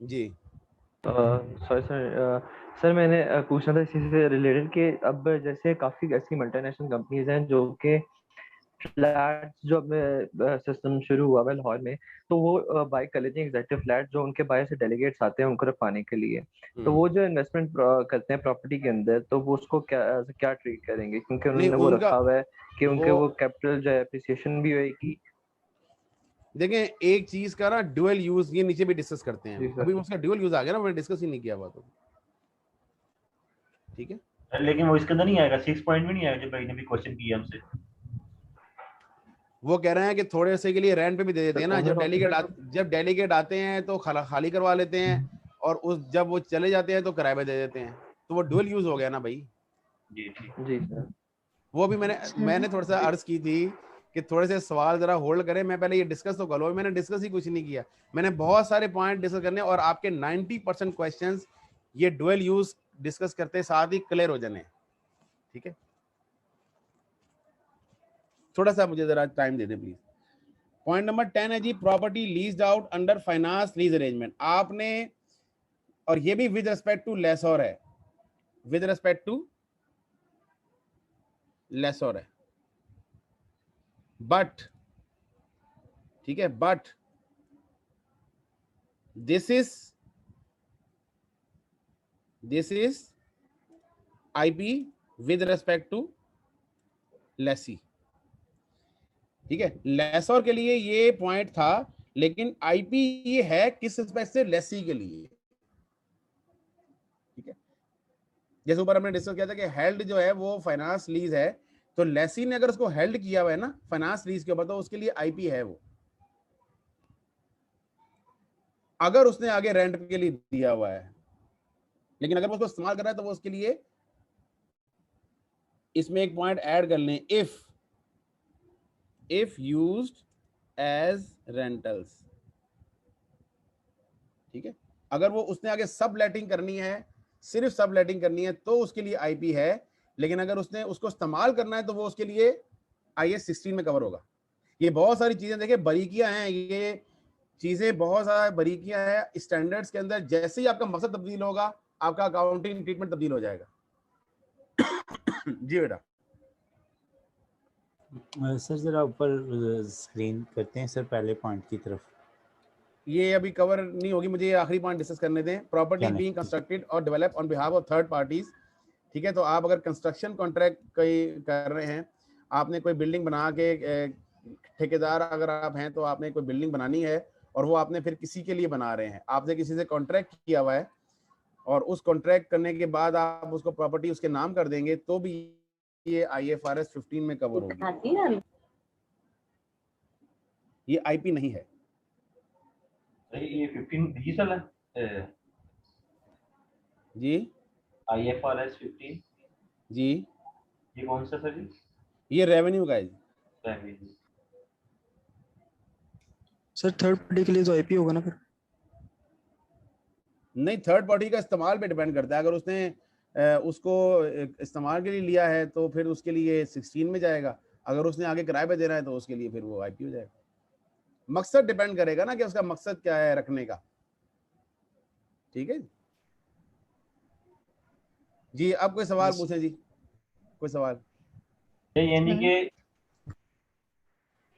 जी सॉरी सर मैंने पूछना था इसी से रिलेटेड कि अब जैसे काफी ऐसी मल्टीनेशनल कंपनीज हैं जो कि फ्लैट जो अब सिस्टम शुरू हुआ है लाहौर में, तो वो बाय कर लेते हैं एग्जैक्टिव फ्लैट, जो उनके बाहर से डेलीगेट्स आते हैं उनको रखवाने के लिए। तो वो जो इन्वेस्टमेंट करते हैं प्रॉपर्टी के अंदर, तो वो उसको क्या ट्रीट करेंगे, क्योंकि उन्होंने वो रखा हुआ है कि उनके वो कैपिटल जो है एप्रिसिएशन भी होगी। देखें एक चीज का ना ड्यूअल यूज, ये नीचे भी डिस्कस करते हैं, अभी उसका ड्यूअल यूज आ गया ना, मैंने डिस्कस ही नहीं किया हुआ, तो ठीक है। लेकिन वो इसके अंदर नहीं आएगा, 6 पॉइंट में नहीं आएगा, जो भाई ने भी क्वेश्चन किया हमसे। वो कह रहे हैं कि थोड़े से के लिए रेंट पे भी दे देते हैं ना, जब डेलीगेट आते हैं तो खाली करवा लेते हैं, और जब वो चले जाते हैं तो किराए पे दे देते हैं, तो वो ड्यूअल यूज हो गया ना भाई। जी सर। वो भी मैंने थोड़ा सा अर्ज की थी कि थोड़े से सवाल जरा होल्ड करें, मैं पहले ये डिस्कस तो कर लो। मैंने डिस्कस ही कुछ नहीं किया, मैंने बहुत सारे पॉइंट डिस्कस करने, और आपके 90% क्वेश्चंस ये ड्यूअल यूज डिस्कस करते साथ ही क्लियर हो जाने, ठीक है। थोड़ा सा मुझे जरा टाइम दे दे प्लीज। पॉइंट नंबर 10 है जी, property leased out under finance lease arrangement. आपने, और ये भी विद रिस्पेक्ट टू लेसोर है, विद रिस्पेक्ट टू लेसोर है, बट ठीक है, but this is IP with respect to lessee, ठीक है। लेसोर के लिए ये पॉइंट था, लेकिन IP ये है किस रिस्पेक्ट से? लेसी के लिए, ठीक है। जैसे ऊपर हमने डिस्कस किया था कि हेल्ड जो है वो फाइनेंस लीज है, तो लेसी ने अगर उसको हेल्ड किया हुआ है ना फाइनेंस लीज के ऊपर, तो उसके लिए IP है वो। अगर उसने आगे रेंट के लिए दिया हुआ है, लेकिन अगर वो उसको इस्तेमाल कर रहा है तो वो उसके लिए, इसमें एक पॉइंट ऐड कर लें, if used as rentals, ठीक है। अगर वो उसने आगे सब लेटिंग करनी है, सिर्फ सब लेटिंग करनी है, तो उसके लिए IP है, लेकिन अगर उसने उसको इस्तेमाल करना है तो वो उसके लिए IAS 16 में कवर होगा। ये बहुत सारी चीजें देखिए बारीकियां हैं, ये चीजें बहुत ज्यादा बारीकियां हैं स्टैंडर्ड्स के अंदर। जैसे ही आपका मकसद तब्दील होगा, आपका अकाउंटिंग ट्रीटमेंट तब्दील हो जाएगा। जी बेटा। सर जरा ऊपर स्क्रीन करते हैं सर, पहले पॉइंट की तरफ। ये अभी कवर नहीं होगी, मुझे ये आखिरी पॉइंट डिस्कस करने दें। प्रॉपर्टी बीइंग कंस्ट्रक्टेड और develop on behalf of third parties. ठीक है, तो आप अगर कंस्ट्रक्शन कॉन्ट्रैक्ट कोई कर रहे हैं, आपने कोई बिल्डिंग बना के, ठेकेदार अगर आप हैं तो आपने कोई बिल्डिंग बनानी है और वो आपने फिर किसी के लिए बना रहे हैं, आपने किसी से कॉन्ट्रैक्ट किया हुआ है और उस कॉन्ट्रैक्ट करने के बाद आप उसको प्रॉपर्टी उसके नाम कर देंगे, तो भी ये IFRS 15 में कवर होगी। ये IP नहीं है। ये 15 डिजिटल है जी। IFRS 15 जी। ये कौन सा सर जी? ये रेवेन्यू का है जी। रेवेन्यू। सर थर्ड पार्टी के लिए तो IP होगा ना फिर? नहीं, थर्ड पार्टी का इस्तेमाल पे डिपेंड करता है। अगर उसने उसको इस्तेमाल के लिए लिया है तो फिर उसके लिए 16 में जाएगा। अगर उसने आगे किराए पे देना है तो उसके लिए फिर वो IP हो जाएगा। मकसद डिपेंड करेगा ना कि उसका मकसद क्या है रखने का। ठीक है जी। अब कोई सवाल पूछें जी, कोई सवाल? यानी कि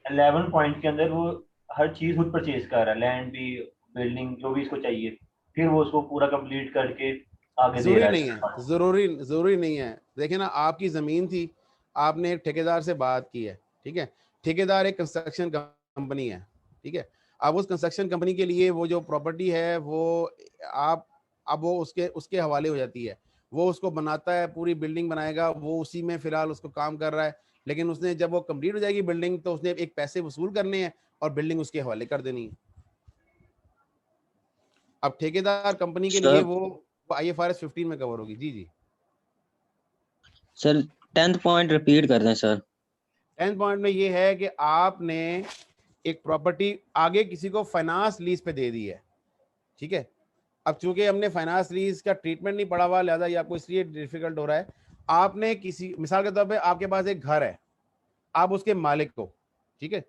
11 पॉइंट के अंदर वो हर चीज खुद परचेज कर रहा है, लैंड भी, बिल्डिंग, जो भी इसको चाहिए, फिर वो उसको पूरा कंप्लीट करके आगे दे रहा है। नहीं है, जरूरी नहीं है। देखिए ना, आपकी जमीन थी, आपने एक ठेकेदार से बात की है, ठीक है। ठेकेदार एक कंस्ट्रक्शन कंपनी है, ठीक है। अब उस कंस्ट्रक्शन कंपनी के लिए वो जो प्रॉपर्टी है वो अब वो उसके हवाले हो जाती है। वो उसको बनाता है, पूरी बिल्डिंग बनाएगा, वो उसी में फिलहाल उसको काम कर रहा है। लेकिन उसने जब वो कंप्लीट हो जाएगी बिल्डिंग, तो उसने एक पैसे वसूल करने हैं और बिल्डिंग उसके हवाले कर देनी है। अब ठेकेदार कंपनी के लिए वो IFRS 15 में कवर होगी। जी जी सर 10th पॉइंट रिपीट कर दें सर। 10th पॉइंट में ये है कि आपने एक प्रॉपर्टी आगे किसी को फाइनेंस लीज पे दे दी है, ठीक है। अब चूंकि हमने फाइनेंस लीज का ट्रीटमेंट नहीं पढ़ा हुआ, लिहाजा ये आपको इसलिए डिफिकल्ट हो रहा है। आपने किसी, मिसाल के तौर पे आपके पास एक घर है, आप उसके मालिक को, ठीक है।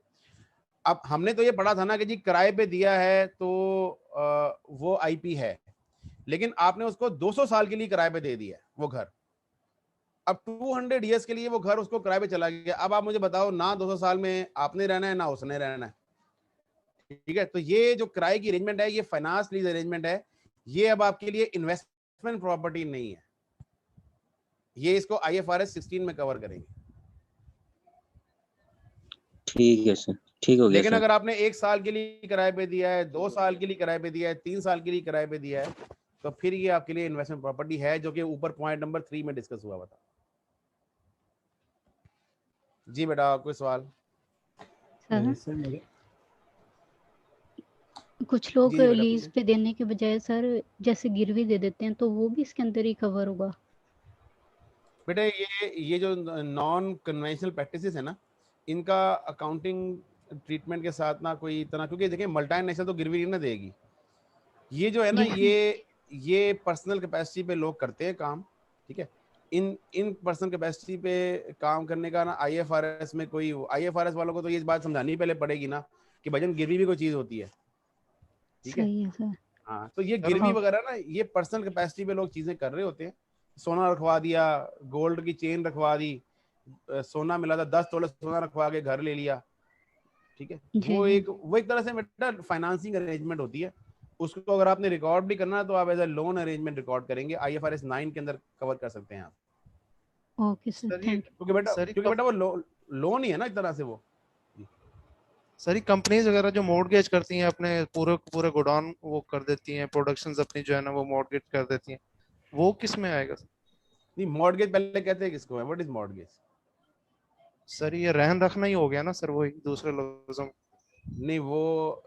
अब हमने तो ये पढ़ा था ना कि जी किराए पे दिया है तो वो IP है, लेकिन आपने उसको 200 साल के लिए किराए पे दे दिया है वो घर। अब 200 ईयर्स के लिए वो घर उसको किराए पे चला गया। अब आप मुझे बताओ, ना 200 साल में आपने रहना है ना उसने रहना है, ठीक है। तो ये जो किराए की अरेंजमेंट है, ये फाइनेंस लीज अरेंजमेंट है। ये अब आपके लिए इन्वेस्टमेंट प्रॉपर्टी नहीं है। ये इसको IFRS 16 में कवर करेंगे। ठीक है सर, ठीक हो गया। लेकिन अगर आपने 1 साल के लिए किराए पे दिया है, 2 साल के लिए किराए पे दिया है, 3 साल के लिए किराए पे दिया है, तो फिर ये आपके लिए इन्वेस्टमेंट प्रॉपर्टी है, जो कि ऊपर पॉइंट नंबर 3 में डिस्कस हुआ था। जी बेटा, कोई सवाल? सर कुछ लोग लीज पे देने के बजाय सर जैसे गिरवी दे देते हैं, तो वो भी इसके अंदर ही कवर होगा? बेटे ये जो नॉन कन्वेंशनल प्रैक्टिसेस है ना, इनका अकाउंटिंग ट्रीटमेंट के साथ ना कोई इतना, क्योंकि देखिए मल्टीनेशनल तो गिरवी नहीं ना देगी। ये जो है ना, ये पर्सनल कैपेसिटी पे लोग करते हैं काम, ठीक है। इन पर्सनल कैपेसिटी पे काम करने का ना IFRS में कोई, IFRS वालों को तो ये बात समझानी पहले पड़ेगी ना कि भजन गिरवी भी कोई चीज होती है, ठीक है। हाँ, तो ये गिरवी वगैरह ना, ये पर्सनल कैपेसिटी पे लोग चीजें कर रहे होते हैं। सोना रखवा दिया, गोल्ड की चेन रखवा दी, सोना मिला था 10 तोले सोना रखवा के घर ले लिया, ठीक है। वो एक तरह से बेटा फाइनेंसिंग अरेंजमेंट होती है। उसको अगर आपने रिकॉर्ड भी करना है तो आप as a loan arrangement record करेंगे, IFRS 9 के अंदर कवर कर सकते हैं आप। Okay sir, thank you. क्योंकि बेटा वो लोन ही है ना एक तरह से वो। सारी कंपनीज वगैरह जो मॉर्गेज करती हैं, अपने पूरे गोडाउन वो कर देती हैं, प्रोडक्शंस अपनी जो है ना वो मॉर्गेज कर देती हैं, वो किस में आएगा? नहीं, मॉर्गेज पहले कहते हैं किसको है? What is mortgage? सर ये रहन रखना ही हो गया ना सर, वो दूसरे लोगों। नहीं, वो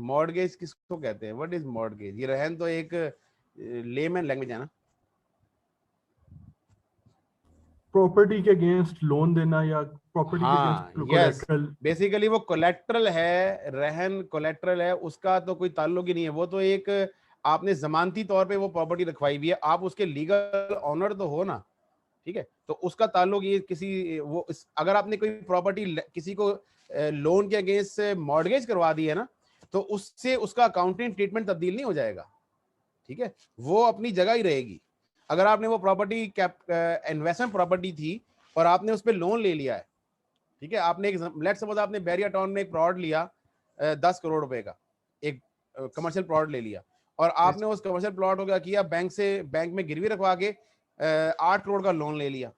मॉर्गेज किसको कहते हैं? What is mortgage? ये रहन तो एक लेमैन लैंग्वेज है ना। प्रॉपर्टी के अगेंस्ट लोन देना या प्रॉपर्टी के अगेंस्ट कोलैटरल। बेसिकली वो कोलैटरल है, रहन कोलैटरल है, उसका तो कोई ताल्लुक ही नहीं है। वो तो एक आपने जमानती तौर पे वो प्रॉपर्टी रखवाई हुई है, आप उसके लीगल ऑनर तो हो ना, ठीक है। तो उसका ताल्लुक ये किसी अगर आपने कोई प्रॉपर्टी किसी को लोन के अगेंस्ट मॉर्गेज करवा दी है ना, तो उससे उसका अकाउंटिंग ट्रीटमेंट तब्दील नहीं हो जाएगा, ठीक है, वो अपनी जगह ही रहेगी। अगर आपने वो प्रॉपर्टी इन्वेस्टमेंट प्रॉपर्टी थी और आपने उस पर लोन ले लिया है, ठीक है, आपने एक लेट्स सपोज आपने बैरिया टाउन में एक प्लॉट लिया 10 करोड़ रुपए का, एक कमर्शियल प्लॉट ले लिया, और आपने उस कमर्शियल प्लॉट को क्या किया, बैंक में गिरवी रखवा के 8 करोड़ का लोन ले लिया,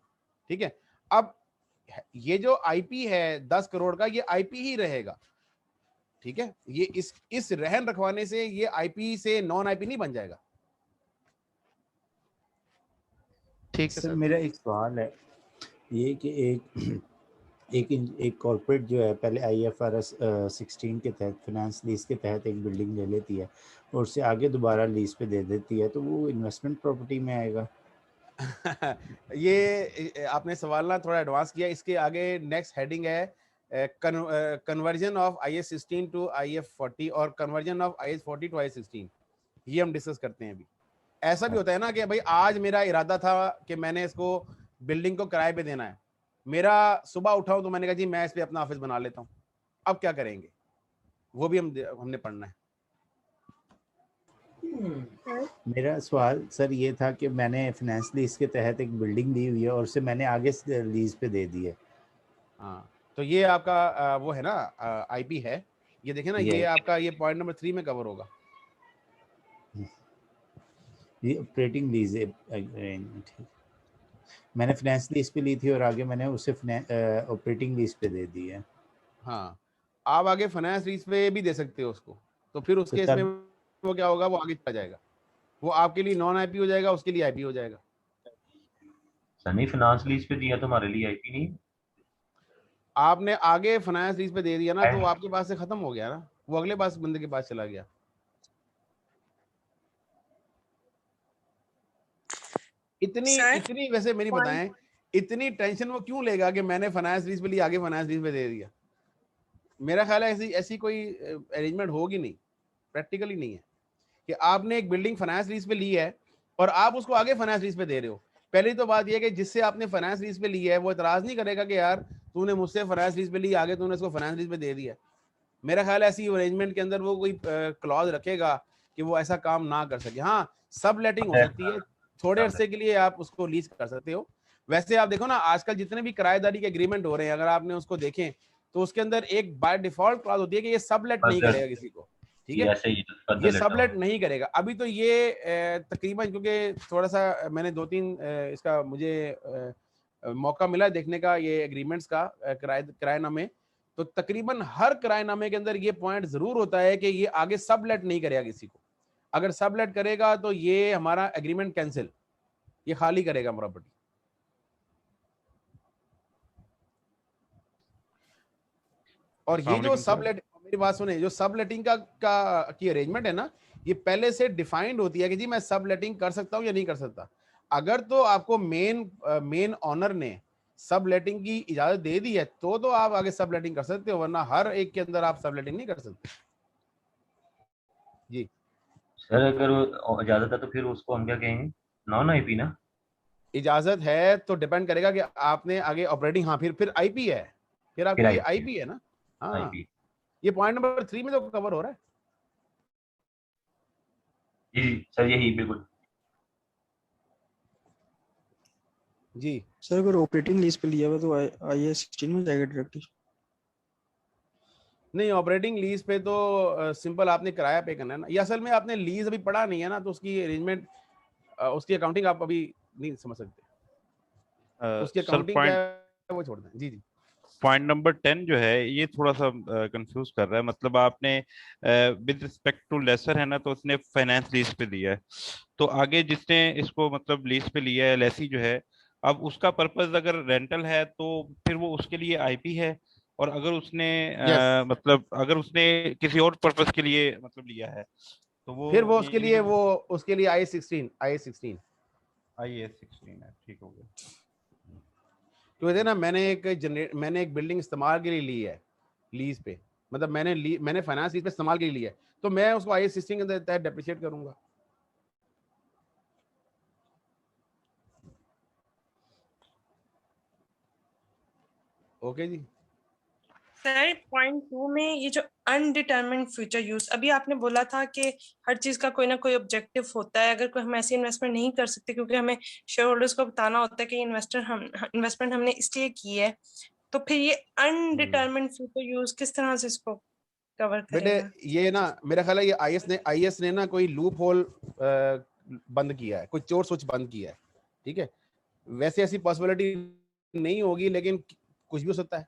ठीक है। अब ये जो आईपी है 10 करोड़ का, ये आईपी ही रहेगा, ठीक है, ये इस रहन रखवाने से ये आईपी से नॉन आईपी नहीं बन जाएगा। ठीक है सर मेरा एक सवाल है ये कि एक कॉर्पोरेट जो है पहले IFRS 16 के तहत फाइनेंस लीज के तहत एक बिल्डिंग ले लेती है और उससे आगे दोबारा लीज पे दे देती है, तो वो इन्वेस्टमेंट प्रॉपर्टी में आएगा? ये आपने सवाल ना थोड़ा एडवांस किया। इसके आगे नेक्स्ट हेडिंग है conversion of IAS 16 to IF 40 और conversion of IAS 40 to IAS 16, ये हम डिस्कस करते हैं अभी। ऐसा भी होता है ना कि भाई आज मेरा इरादा था कि मैंने इसको बिल्डिंग को किराए पे देना है, मेरा सुबह उठाऊं तो मैंने कहा जी मैं इस पे अपना ऑफिस बना लेता हूं, अब क्या करेंगे, वो भी हमने पढ़ना है। मेरा सवाल सर ये था कि मैंने फाइनेंस लीज के तहत एक बिल्डिंग ली हुई है और उसे मैंने आगे लीज पे दे दी है। हाँ, तो ये आपका वो है ना आईपी है, ये देखें ना, ये आपका ये पॉइंट नंबर 3 में कवर होगा। ये ऑपरेटिंग लीज अरेंजमेंट है, मैंने फाइनेंस लीज पे ली थी और आगे मैंने उसे ऑपरेटिंग लीज पे दे दी है। हाँ, आप आगे फाइनेंस लीज पे भी दे सकते हो उसको, तो फिर उस केस में वो क्या होगा, वो आगे चला जाएगा, वो आपके लिए नॉन आईपी हो जाएगा, उसके लिए आईपी हो जाएगा। सनी फाइनेंस लीज पे दिया तो हमारे लिए आईपी नहीं, आपने आगे फाइनेंस लीज पे दे दिया ना, तो आपके पास से खत्म हो गया ना, वो अगले पास बंदे के पास चला गया। इतनी वैसे मेरी बताएं, इतनी टेंशन वो क्यों लेगा कि मैंने फाइनेंस लीज पे ली, आगे फाइनेंस लीज पे दे दिया? मेरा ख्याल है ऐसी कोई अरेंजमेंट होगी नहीं, प्रैक्टिकली नहीं है कि आपने एक बिल्डिंग फाइनेंस लीज पे ली है और आप उसको आगे फाइनेंस लीज पे दे रहे हो। पहली तो बात यह कि जिससे आपने फाइनेंस लीज पे ली है वो इतराज नहीं करेगा कि यार तूने मुझसे फाइनेंस लीज पे ली, आगे तूने इसको फाइनेंस लीज पे दे दिया। मेरा ख्याल है ऐसी अरेंजमेंट के अंदर वो कोई क्लॉज रखेगा कि वो ऐसा काम ना कर सके। हाँ, सब लेटिंग हो सकती है, थोड़े अरसे के लिए आप उसको लीज कर सकते हो। वैसे आप देखो ना आजकल जितने भी किराएदारी के एग्रीमेंट हो रहे हैं, अगर आपने उसको देखें तो उसके अंदर एक बाय डिफॉल्ट क्लॉज होती है कि ये सबलेट नहीं करेगा किसी को, ठीक है, ये सबलेट नहीं करेगा। अभी तो ये तकरीबन, क्योंकि थोड़ा सा मैंने 2-3 इसका मुझे मौका मिला देखने का, ये एग्रीमेंट्स का किराएनामे, तो तकरीबन हर किराएनामे के अंदर ये पॉइंट जरूर होता है कि ये आगे सबलेट नहीं करेगा किसी को। अगर सबलेट करेगा तो ये हमारा एग्रीमेंट कैंसिल, ये खाली करेगा प्रॉपर्टी। और ये जो सबलेट, मेरी बात सुने, जो सबलेटिंग की अरेंजमेंट है ना, ये पहले से डिफाइंड होती है कि जी मैं सबलेटिंग कर सकता हूं या नहीं कर सकता। अगर तो आपको मेन ऑनर ने सबलेटिंग की इजाजत दे दी है तो आप आगे सबलेटिंग कर सकते हो, वरना हर एक के अंदर आप सबलेटिंग नहीं कर सकते। जी सर, अगर वो इजाजत है तो फिर उसको हम क्या कहेंगे, नॉन आईपी ना? इजाजत है तो डिपेंड करेगा कि आपने आगे ऑपरेटिंग, हाँ फिर आईपी है, फिर आपकी आईपी है ना। हाँ, ये पॉइंट नंबर 3 में तो कवर हो रहा है। जी सर, यही बिल्कुल जी। सर अगर ऑपरेटिंग लीज पे लिया हुआ तो IAS 16 में जाएगा डायरेक्टली? नहीं, ऑपरेटिंग लीज पे तो सिंपल आपने किराया पे करना है ना, या असल में आपने लीज अभी पढ़ा नहीं है ना, तो उसकी अरेंजमेंट, उसकी अकाउंटिंग आप अभी नहीं समझ सकते। उसकी अकाउंटिंग क्या है वो छोड़ दें। जी जी। पॉइंट नंबर 10 जो है ये थोड़ा सा कंफ्यूज कर रहा है। मतलब आपने विद रिस्पेक्ट टू लेसर है ना, तो उसने फाइनेंस लीज पे लिया है, तो आगे जिसने इसको मतलब लीज पे लिया है, लेसी जो है, अब उसका पर्पस अगर रेंटल है तो फिर वो उसके लिए आईपी है, और अगर उसने मतलब अगर उसने किसी और पर्पस के लिए मतलब लिया है तो वो फिर वो उसके लिए IAS 16 है। ठीक हो गया। तो ना मैंने एक बिल्डिंग इस्तेमाल के लिए ली है लीज पे, मतलब मैंने फाइनेंस लीज पे इस्तेमाल के लिए लिया है, तो मैं उसको IAS 16 के तहत डेप्रिशिएट करूंगा। ओके जी। सर पॉइंट 2 में ये जो अनडिटरमिन्ड फ्यूचर यूज, अभी आपने बोला था कि हर चीज का कोई ना कोई ऑब्जेक्टिव होता है, अगर कोई हम ऐसी इन्वेस्टमेंट नहीं कर सकते क्योंकि हमें शेयर होल्डर्स को बताना होता है कि इन्वेस्टमेंट हमने इसलिए की है, तो फिर ये अनडिटरमिन्ड फ्यूचर यूज किस तरह से इसको कवर बेटे करेगा? ये ना मेरा ख्याल है ये आईएस ने ना कोई लूप होल बंद किया है, कोई चोर स्विच बंद किया है, ठीक है। वैसे ऐसी पॉसिबिलिटी नहीं होगी, लेकिन कुछ भी हो सकता है।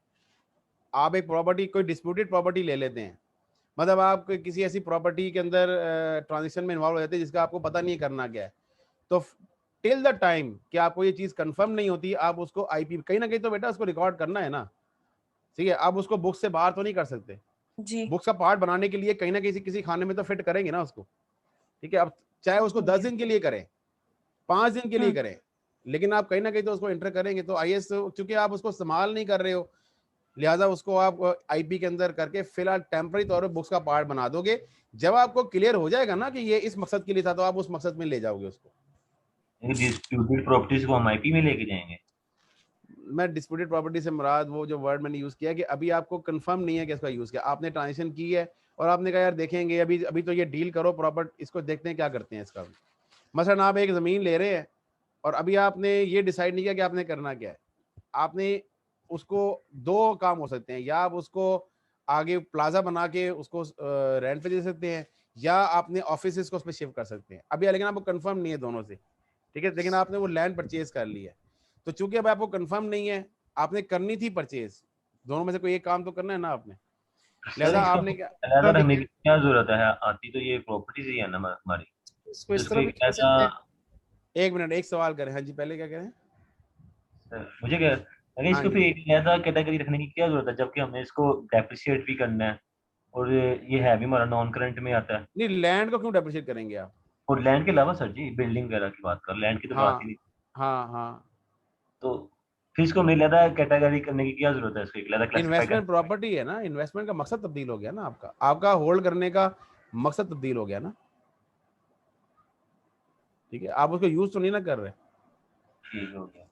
आप एक प्रॉपर्टी, कोई डिस्प्यूटेड प्रॉपर्टी ले लेते हैं, मतलब आप किसी ऐसी प्रॉपर्टी के अंदर ट्रांजेक्शन में इन्वॉल्व हो जाते हैं जिसका आपको पता नहीं करना क्या है, तो टिल द टाइम कि आपको ये चीज कंफर्म नहीं होती, आप उसको आईपी कहीं ना कहीं तो बेटा उसको रिकॉर्ड करना है ना, ठीक है। आप उसको बुक से बाहर तो नहीं कर सकते जी। बुक्स का पार्ट बनाने के लिए कहीं ना किसी खाने में तो फिट करेंगे ना उसको, ठीक है। अब चाहे उसको 10 दिन के लिए करें, 5 दिन के लिए करें, लेकिन आप कहीं ना कहीं तो उसको एंटर करेंगे। तो आईएस क्योंकि आप उसको इस्तेमाल नहीं कर रहे हो, लिहाजा उसको आप आईपी के अंदर करके फिलहाल टेम्पररी तौर पर बुक्स का पार्ट बना दोगे। जब आपको क्लियर हो जाएगा ना कि ये इस मकसद के लिए था, तो आप उस मकसद में ले जाओगे उसको। डिस्प्यूटेड प्रॉपर्टीज को हम आईपी में लेके जाएंगे। मैं डिस्प्यूटेड प्रॉपर्टी से मुराद वो जो वर्ड मैंने यूज किया कि अभी आपको कंफर्म नहीं है कि इसका यूज किया, आपने ट्रांजेक्शन की है और आपने कहा यार देखेंगे, अभी तो ये डील करो प्रॉपर्ट, इसको देखते हैं क्या करते हैं इसका। मसलन आप एक ज़मीन ले रहे हैं और अभी आपने ये डिसाइड नहीं किया कि आपने करना क्या है। आपने उसको 2 काम हो सकते हैं, या आप उसको आगे प्लाजा बना के उसको रेंट पे दे सकते हैं, या आपने ऑफिस को उस पर शिफ्ट कर सकते हैं। अभी लेकिन आपको कंफर्म नहीं है दोनों से, ठीक है, लेकिन आपने वो लैंड परचेज कर ली है। तो चूंकि अब आपको कंफर्म नहीं है, आपने करनी थी परचेज, दोनों में से कोई एक काम तो करना है ना आपने, लिहाजा आपने हमें क्या जरूरत है, आती तो ये प्रॉपर्टी से ही है ना हमारी। इसको इस तरह भी कर सकते हैं। एक मिनट, एक सवाल करें। हाँ जी, पहले क्या कह रहे हैं? मुझे क्या अगर इसको फिर एक ऐसा कैटेगरी रखने की क्या जरूरत है, जबकि हमने इसको डेप्रिशिएट भी करना है और ये है भी हमारा नॉन करंट में आता है। नहीं, लैंड को क्यों डेप्रिशिएट करेंगे आप? और लैंड के अलावा सर जी बिल्डिंग वगैरह की बात कर, लैंड की तो बात ही नहीं। हाँ तो फिर इसको मुझे लगा कैटेगरी करने की क्या जरूरत है, इसको एक लगा इन्वेस्टमेंट प्रॉपर्टी है ना, इन्वेस्टमेंट का मकसद तब्दील हो गया ना, आपका होल्ड करने का मकसद तब्दील हो गया ना, ठीक है। आप उसको यूज तो नहीं ना कर रहे। ठीक हो गया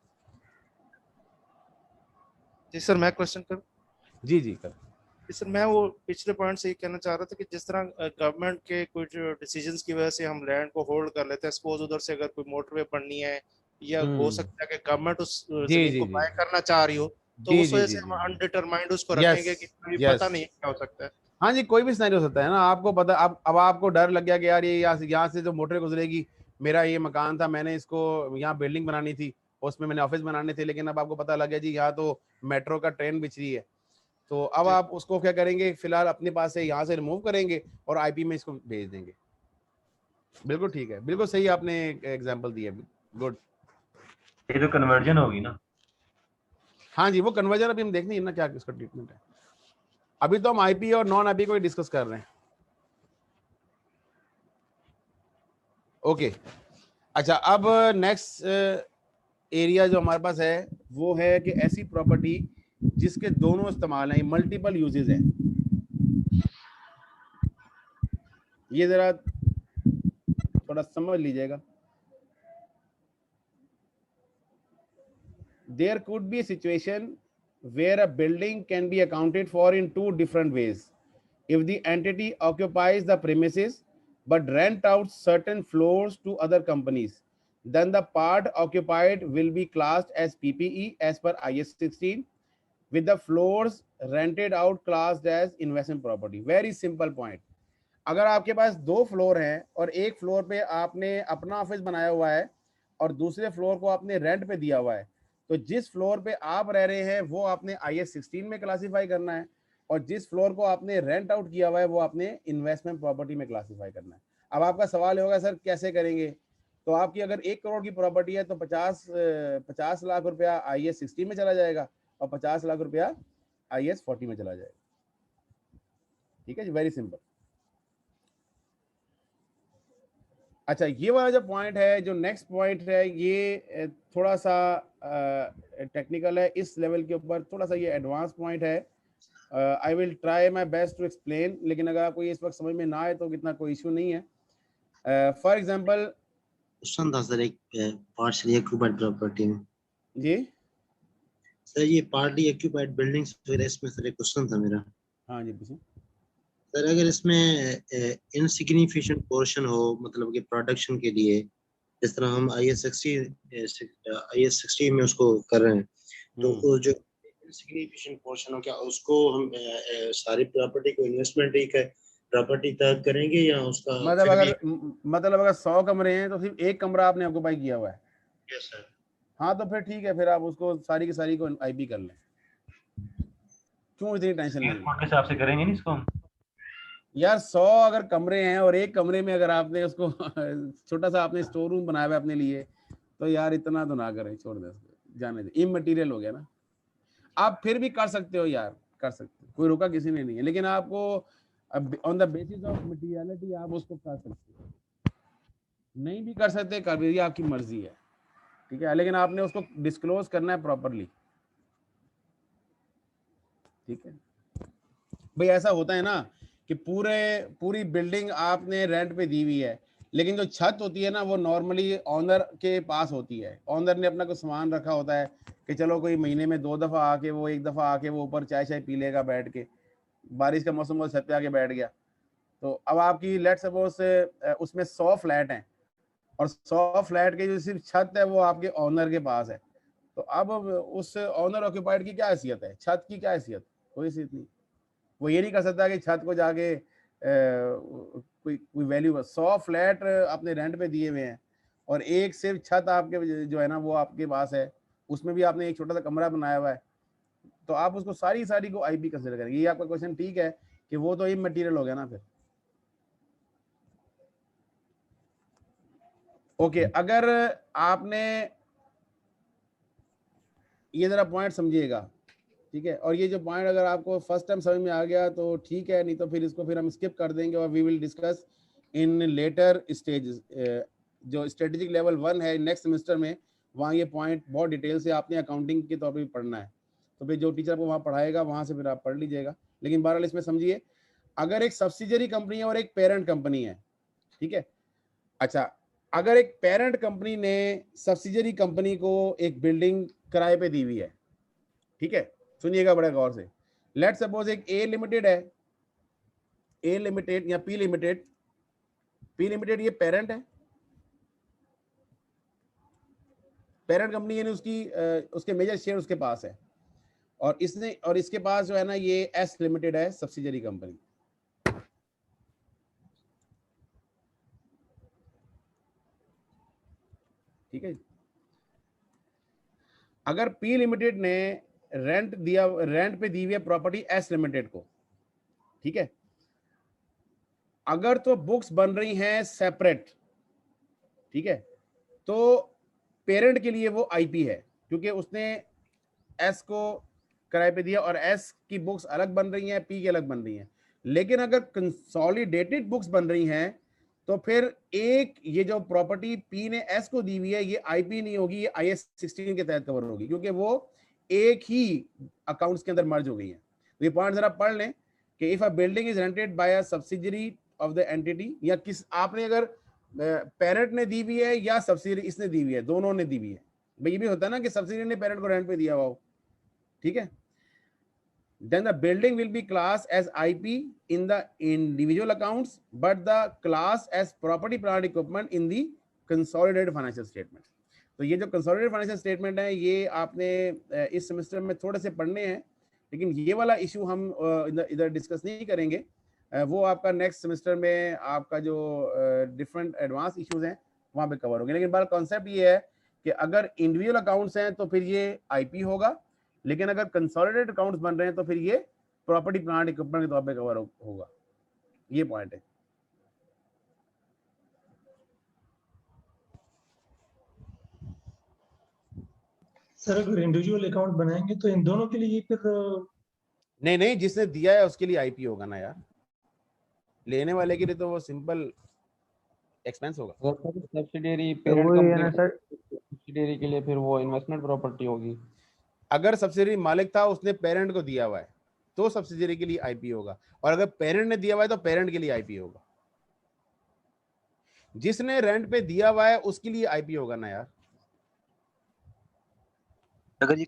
जी सर, मैं क्वेश्चन कर जी कर सर। मैं वो पिछले पॉइंट से ये कहना चाह रहा था कि जिस तरह गवर्नमेंट के कुछ डिसीजंस की वजह से हम लैंड को होल्ड कर लेते हैं, सपोज उधर से अगर कोई मोटरवे बननी है या हो सकता है कि गवर्नमेंट उस जमीन को बाय करना चाह रही हो, तो उस वजह से हम अनडिटरमाइंड उसको रखेंगे कि पता नहीं क्या हो सकता है। हाँ जी, कोई भी सिनेरियो हो सकता है ना, आपको पता। अब आपको डर लग गया कि यार ये यहाँ से जो मोटर गुजरेगी, मेरा ये मकान था, मैंने इसको यहाँ बिल्डिंग बनानी थी, उसमें मैंने ऑफिस बनाने थे, लेकिन अब आपको पता लग गया जी यहाँ तो मेट्रो का ट्रेन बिछ रही है। तो अब आप उसको क्या करेंगे, फिलहाल अपने पास से यहाँ से रिमूव करेंगे और आईपी में इसको भेज देंगे। बिल्कुल ठीक है, बिल्कुल सही आपने एग्जांपल दिया, गुड। ये तो कन्वर्जन होगी ना। हाँ जी, वो कन्वर्जन अभी हम देखते हैं ना क्या इसका ट्रीटमेंट है। अभी तो हम आईपी और नॉन आईपी को डिस्कस कर रहे हैं। ओके, अच्छा, अब नेक्स्ट एरिया जो हमारे पास है वो है कि ऐसी प्रॉपर्टी जिसके दोनों इस्तेमाल हैं, मल्टीपल यूजेस हैं। ये जरा थोड़ा समझ लीजिएगा। There could be a situation where a building can be accounted for in 2 different ways. If the entity occupies the premises but rent out certain floors to other companies, then the part occupied will be classed as PPE as per IS 16, with the floors rented out classed as investment property. Very simple point. अगर आपके पास 2 फ्लोर हैं और एक फ्लोर पे आपने अपना ऑफिस बनाया हुआ है और दूसरे फ्लोर को आपने रेंट पे दिया हुआ है, तो जिस फ्लोर पे आप रह रहे हैं वो आपने IS 16 में क्लासीफाई करना है, और जिस फ्लोर को आपने रेंट आउट किया हुआ है वो आपने इन्वेस्टमेंट प्रॉपर्टी में क्लासीफाई करना है। अब आपका सवाल होगा सर कैसे करेंगे? तो आपकी अगर 1 करोड़ की प्रॉपर्टी है तो 50 लाख रुपया IS 16 में चला जाएगा और 50 लाख रुपया IS 40 में चला जाएगा। ठीक है जी, वेरी सिंपल। अच्छा, ये वाला जो पॉइंट है, जो नेक्स्ट पॉइंट है, ये थोड़ा सा टेक्निकल है, इस लेवल के ऊपर थोड़ा सा ये एडवांस पॉइंट है। I will try my best to explain, लेकिन अगर आपको ये इस वक्त समझ में ना आए तो कितना कोई इशू नहीं है। फॉर एग्जांपल सर एक पार्शियली ऑक्यूपाइड प्रॉपर्टी में जी सर ये पार्टली ऑक्यूपाइड बिल्डिंग्स वगैरह, इसमें सर एक क्वेश्चन था मेरा। हाँ जी पूछिए। सर अगर इसमें इनसिग्निफिकेंट पोर्शन हो, मतलब कि प्रोडक्शन के लिए, जिस तरह हम IS-60 में उसको कर रहे हैं, तो वो जो इनसिग्निफिकेंट पोर्शन हो, क्या उसको हम सारी प्रॉपर्टी को इन्वेस्टमेंट ही प्रॉपर्टी तक करेंगे या उसका मतलब अगर 100 कमरे हैं तो सिर्फ एक कमरा आपने ऑक्यूपाई किया हुआ है? Yes sir. हाँ तो फिर ठीक है, फिर आप उसको सारी की सारी को आईपी कर लें, क्यों इतनी टेंशन लेंगे? के हिसाब से करेंगे नहीं इसको हम यार। 100 अगर कमरे हैं और एक कमरे में अगर आपने उसको छोटा सा आपने स्टोर रूम बनाया हुआ है अपने लिए, तो यार इतना तो ना करें, छोड़ दें, जाने दें, इमटेरियल हो गया ना। आप फिर भी कर सकते हो यार, कर सकते हो, कोई रोका किसी ने नहीं है, लेकिन आपको on the basis of materiality आप उसको कर सकते हो, नहीं भी कर सकते कर भी, आपकी मर्जी है, ठीक है, लेकिन आपने उसको डिस्क्लोज करना है प्रॉपरली, ठीक है भाई। ऐसा होता है ना कि पूरी बिल्डिंग आपने रेंट पे दी हुई है, लेकिन जो छत होती है ना वो नॉर्मली ऑनर के पास होती है। ऑनर ने अपना कुछ सामान रखा होता है कि चलो कोई महीने में 2 दफ़ा आके वो 1 दफ़ा आके वो ऊपर चाय पी लेगा बैठ के, बारिश का मौसम वो छत पे आके बैठ गया। तो अब आपकी लेट सपोज उसमें 100 फ्लैट हैं और 100 फ्लैट के जो सिर्फ छत है वो आपके ऑनर के पास है, तो अब उस ऑनर ऑक्यूपाइड की क्या हैसियत है, छत की क्या हैसियत? कोई हैसियत नहीं। वो ये नहीं कर सकता कि छत को जाके कोई वैल्यू। 100 फ्लैट आपने रेंट पे दिए हुए हैं और एक सिर्फ छत आपके जो है ना वो आपके पास है, उसमें भी आपने एक छोटा सा कमरा बनाया हुआ है, तो आप उसको सारी को आईपी कंसिडर करेंगे। ये आपका क्वेश्चन ठीक है कि वो तो इमटेरियल हो गया ना फिर। ओके, अगर आपने ये जरा पॉइंट समझिएगा, ठीक है, और ये जो पॉइंट अगर आपको फर्स्ट टाइम समझ में आ गया तो ठीक है, नहीं तो फिर इसको फिर हम स्किप कर देंगे और we will discuss in later stages. जो स्ट्रेटेजिक लेवल 1 है नेक्स्ट सेमेस्टर में, वहाँ ये पॉइंट बहुत डिटेल से आपने अकाउंटिंग के तौर पर भी पढ़ना है, तो फिर जो टीचर आपको वहाँ पढ़ाएगा वहाँ से फिर आप पढ़ लीजिएगा। लेकिन बहरहाल इसमें समझिए, अगर एक सब्सिडियरी कंपनी है और एक पेरेंट कंपनी है, ठीक है, अच्छा, अगर एक पेरेंट कंपनी ने सब्सिडियरी कंपनी को एक बिल्डिंग किराए पे दी हुई है, ठीक है, सुनिएगा बड़े गौर से। लेट सपोज एक ए लिमिटेड है, ए लिमिटेड या पी लिमिटेड, ये पेरेंट है, पेरेंट कंपनी यानी उसके मेजर शेयर उसके पास है, और इसके पास जो है ना ये एस लिमिटेड है सब्सिडियरी कंपनी, ठीक है। अगर पी लिमिटेड ने रेंट पे दी हुई है प्रॉपर्टी एस लिमिटेड को, ठीक है, अगर तो बुक्स बन रही हैं सेपरेट, ठीक है, तो पेरेंट के लिए वो आईपी है क्योंकि उसने एस को किराए पे दिया और एस की बुक्स अलग बन रही हैं, पी की अलग बन रही हैं। लेकिन अगर कंसोलिडेटेड बुक्स बन रही हैं तो फिर एक ये जो प्रॉपर्टी पी ने एस को दी हुई है ये आईपी नहीं होगी, ये IS-16 के तहत कवर होगी क्योंकि वो एक ही अकाउंट्स के अंदर मर्ज हो गई है। तो ये पॉइंट जरा पढ़ लें कि if a building is rented by a subsidiary of the entity, या किस आपने अगर पेरेंट ने दी हुई है या सब्सिडियरी इसने दी हुई है, दोनों ने दी हुई है, भाई ये भी होता है ना कि सब्सिडियरी ने पेरेंट को रेंट पे दिया हुआ हो, ठीक है, then the building will be classed as IP in the individual accounts but the class as property plant equipment in the consolidated financial statement। तो ये जो consolidated financial statement है ये आपने इस सेमेस्टर में थोड़े से पढ़ने हैं, लेकिन ये वाला इशू हम इधर डिस्कस नहीं करेंगे, वो आपका नेक्स्ट सेमेस्टर में आपका जो डिफरेंट एडवांस इश्यूज हैं वहाँ पे कवर होंगे। लेकिन बार कॉन्सेप्ट ये है कि अगर इंडिविजुअल अकाउंट्स हैं तो फिर ये IP होगा, लेकिन अगर कंसोलिडेटेड अकाउंट्स बन रहे हैं तो फिर ये प्रॉपर्टी प्लांट इक्विपमेंट के तौर पे कवर होगा। ये पॉइंट है। सर अगर इंडिविजुअल अकाउंट बनाएंगे तो इन दोनों के लिए फिर नहीं, जिसने दिया है उसके लिए आईपी होगा ना यार, लेने वाले के लिए तो वो सिंपल एक्सपेंस होगा। सब्सिडियरी पेरेंट कंपनी सब्सिडियरी के लिए फिर वो इन्वेस्टमेंट प्रॉपर्टी होगी। अगर सब्सिडियरी मालिक था उसने पेरेंट को दिया हुआ है तो सब्सिडियरी के लिए आईपी होगा, और अगर पेरेंट ने दिया हुआ है तो पेरेंट के लिए आईपी होगा। जिसने रेंट पे दिया हुआ है उसके लिए आईपी होगा ना यार। अगर ये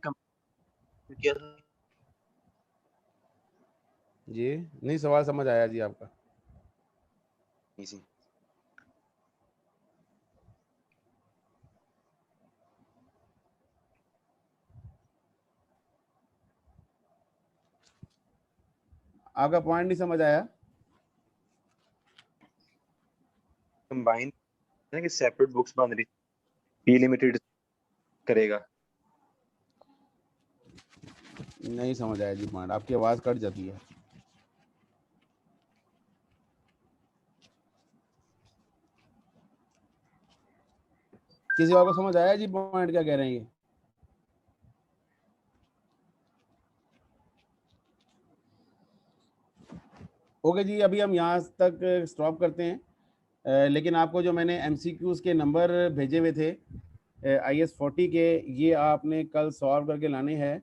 किया था। जी नहीं, सवाल समझ आया जी आपका। जी आपका पॉइंट नहीं समझ आया। कंबाइन है कि सेपरेट बुक्स बन रही, पी लिमिटेड करेगा। नहीं समझ आया जी पॉइंट, आपकी आवाज कट जाती है। किसी और को समझ आया जी पॉइंट क्या कह रहे हैं ये? ओके जी, अभी हम यहाँ तक स्टॉप करते हैं। लेकिन आपको जो मैंने MCQs के नंबर भेजे हुए थे IS 40 के, ये आपने कल सॉल्व करके लाने हैं।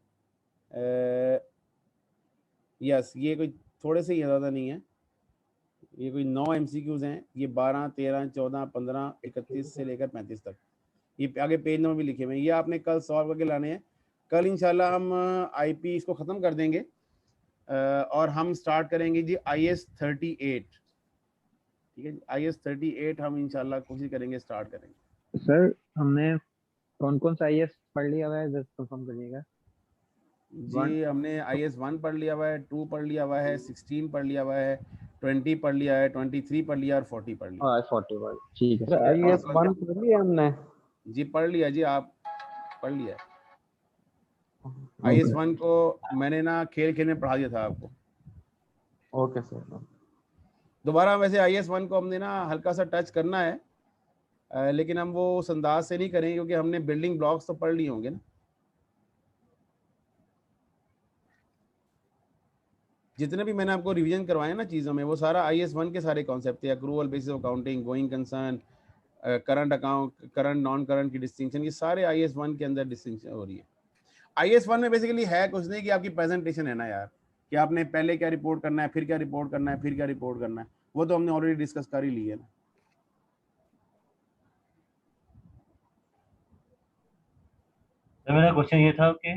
यस, ये कोई थोड़े से ही ज़्यादा नहीं है, ये कोई 9 MCQs हैं। ये 12, 13, 14, 15, 31 से लेकर 35 तक, ये आगे पेज नंबर भी लिखे हुए हैं। ये आपने कल सॉल्व करके लाने हैं। कल इंशाल्लाह हम IP इसको ख़त्म कर देंगे और हम स्टार्ट करेंगे जी IS 38। ठीक है जी, IS 38 हम इंशाल्लाह कोशिश करेंगे स्टार्ट करेंगे। सर हमने कौन कौन सा IS पढ़ लिया हुआ है, जस्ट कंफर्म करिएगा। जी हमने IS 1 पढ़ लिया हुआ है, 2 पढ़ लिया हुआ है, 16 पढ़ लिया हुआ है, 20 पढ़ लिया है, 23 पढ़ लिया और 40 पढ़ लिया। हाँ 41 ठीक है सर सर। IS 1 पढ़ लिया हमने। जी पढ़ लिया जी, आप पढ़ लिया। IS 1 को मैंने ना खेल खेल में पढ़ा दिया था आपको। Okay sir. दोबारा वैसे IS 1 को हमने ना हल्का सा टच करना है, लेकिन हम वो उस अंदाज से नहीं करेंगे क्योंकि हमने बिल्डिंग ब्लॉक्स तो पढ़ लिए होंगे ना। जितने भी मैंने आपको रिवीजन करवाए ना चीज़ों में, वो सारा IS 1 के सारे कॉन्सेप्ट थे। Accrual basis of accounting, going concern, current account, current non current की डिस्टिंक्शन, ये सारे IS 1 के अंदर डिस्टिंक्शन हो रही है। IS 1 में बेसिकली है कुछ नहीं कि आपकी प्रेजेंटेशन है ना यार, कि आपने पहले क्या रिपोर्ट करना है, फिर क्या रिपोर्ट करना है, फिर क्या रिपोर्ट करना है, वो तो हमने ऑलरेडी डिस्कस कर ही ली है ना। तो मेरा क्वेश्चन ये था कि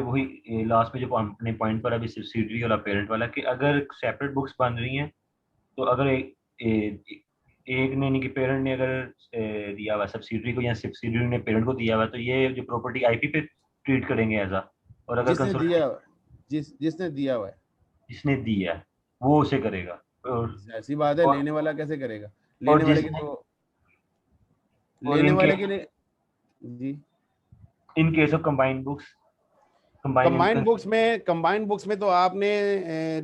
वही लास्ट में जो अपने पॉइंट पर अभी सब्सिडरी वाला पेरेंट वाला, कि अगर सेपरेट बुक्स बन रही हैं तो अगर एक ने नहीं कि पेरेंट ने अगर दिया हुआ सब्सिडरी को या सब्सिडरी ने पेरेंट को दिया हुआ, तो ये जो प्रॉपर्टी IP पे ट्रीट करेंगे एज आ, और अगर जिसने दिया हुआ जिसने दिया हुआ है, जिसने दिया है वो उसे करेगा। और ऐसी बात है, लेने वाला कैसे करेगा? लेने वाले की तो लेने वाले की नहीं जी। In case of combined books, combined books में तो आपने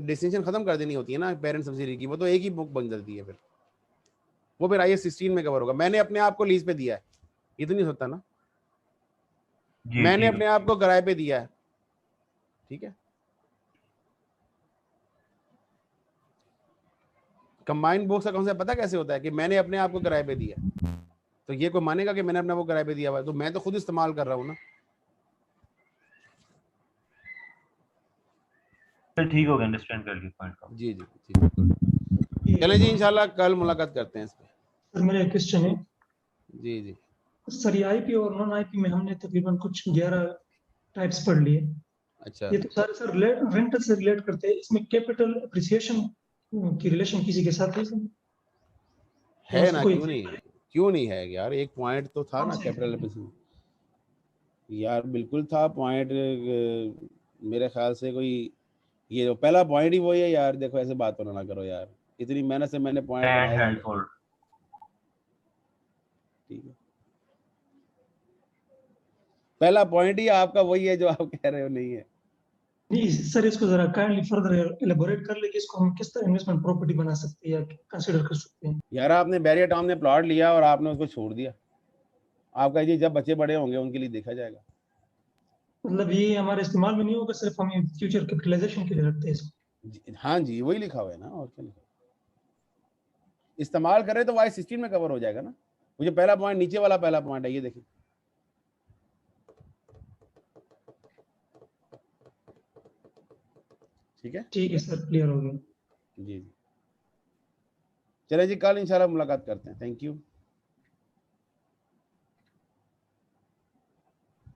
डिस्टिंक्शन खत्म कर देनी होती है ना पेरेंट सब्सिडी की, वो तो एक ही बुक बन जाती है, फिर वो फिर IS 16 में कवर होगा। मैंने अपने आप को लीज पे दिया है, ये तो नहीं होता ना, मैंने अपने आप को किराए पे दिया है। ठीक है, कंबाइंड बुक्स का कॉन्सेप्ट पता कैसे होता है कि मैंने अपने आप को किराए पे दिया, तो ये कोई मानेगा कि मैंने अपने आप को किराए पे दिया हुआ है? तो मैं तो खुद इस्तेमाल कर रहा हूँ ना। ठीक हो गया, अंडरस्टैंड कर लिया पॉइंट का। जी जी जी, चले जी, इंशाल्लाह कल मुलाकात करते हैं इस पे। सर मेरा एक क्वेश्चन है। जी जी सर, ये IP और नॉन IP में हमने तकरीबन कुछ 11 टाइप्स पढ़ लिए। अच्छा, ये तो सारे सर रेंटल से रिलेट करते हैं, इसमें कैपिटल एप्रिसिएशन की रिलेशन किसी के साथ है ना? क्यों नहीं है यार? एक पॉइंट तो था ना कैपिटल एप्रिसिएशन यार, बिल्कुल था पॉइंट। मेरे ख्याल से कोई ये जो पहला पॉइंट ही वही है यार। देखो ऐसे बात ना करो यार, इतनी मेहनत से मैंने पॉइंट बनाया। ठीक है, पहला पॉइंट ही आपका वही है जो आप कह रहे हो नहीं है। नहीं सर, इसको जरा काइंडली फर्दर एलेबोरेट कर ले कि इसको हम किस तरह इन्वेस्टमेंट प्रॉपर्टी बना सकते हैं या कंसीडर कर सकते हैं। यार आपने बैरियर टाउन में प्लॉट लिया और आपने उसको छोड़ दिया। आपका ये जब बच्चे बड़े होंगे उनके लिए देखा जाएगा। मतलब ये हमारे इस्तेमाल में नहीं होगा, सिर्फ हम फ्यूचर कैपिटलाइजेशन के लिए रखते हैं इसको। हाँ जी, वही लिखा हुआ है ना, और क्या लिखा? इस्तेमाल करें तो IS 16 में कवर हो जाएगा ना। मुझे पहला पॉइंट, नीचे वाला पहला पॉइंट है, ये देखिए। ठीक है सर, क्लियर हो गया। जी जी, चले जी, कल इंशाल्लाह मुलाकात करते हैं। थैंक यू,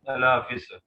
अल्लाह हाफिज़ सर।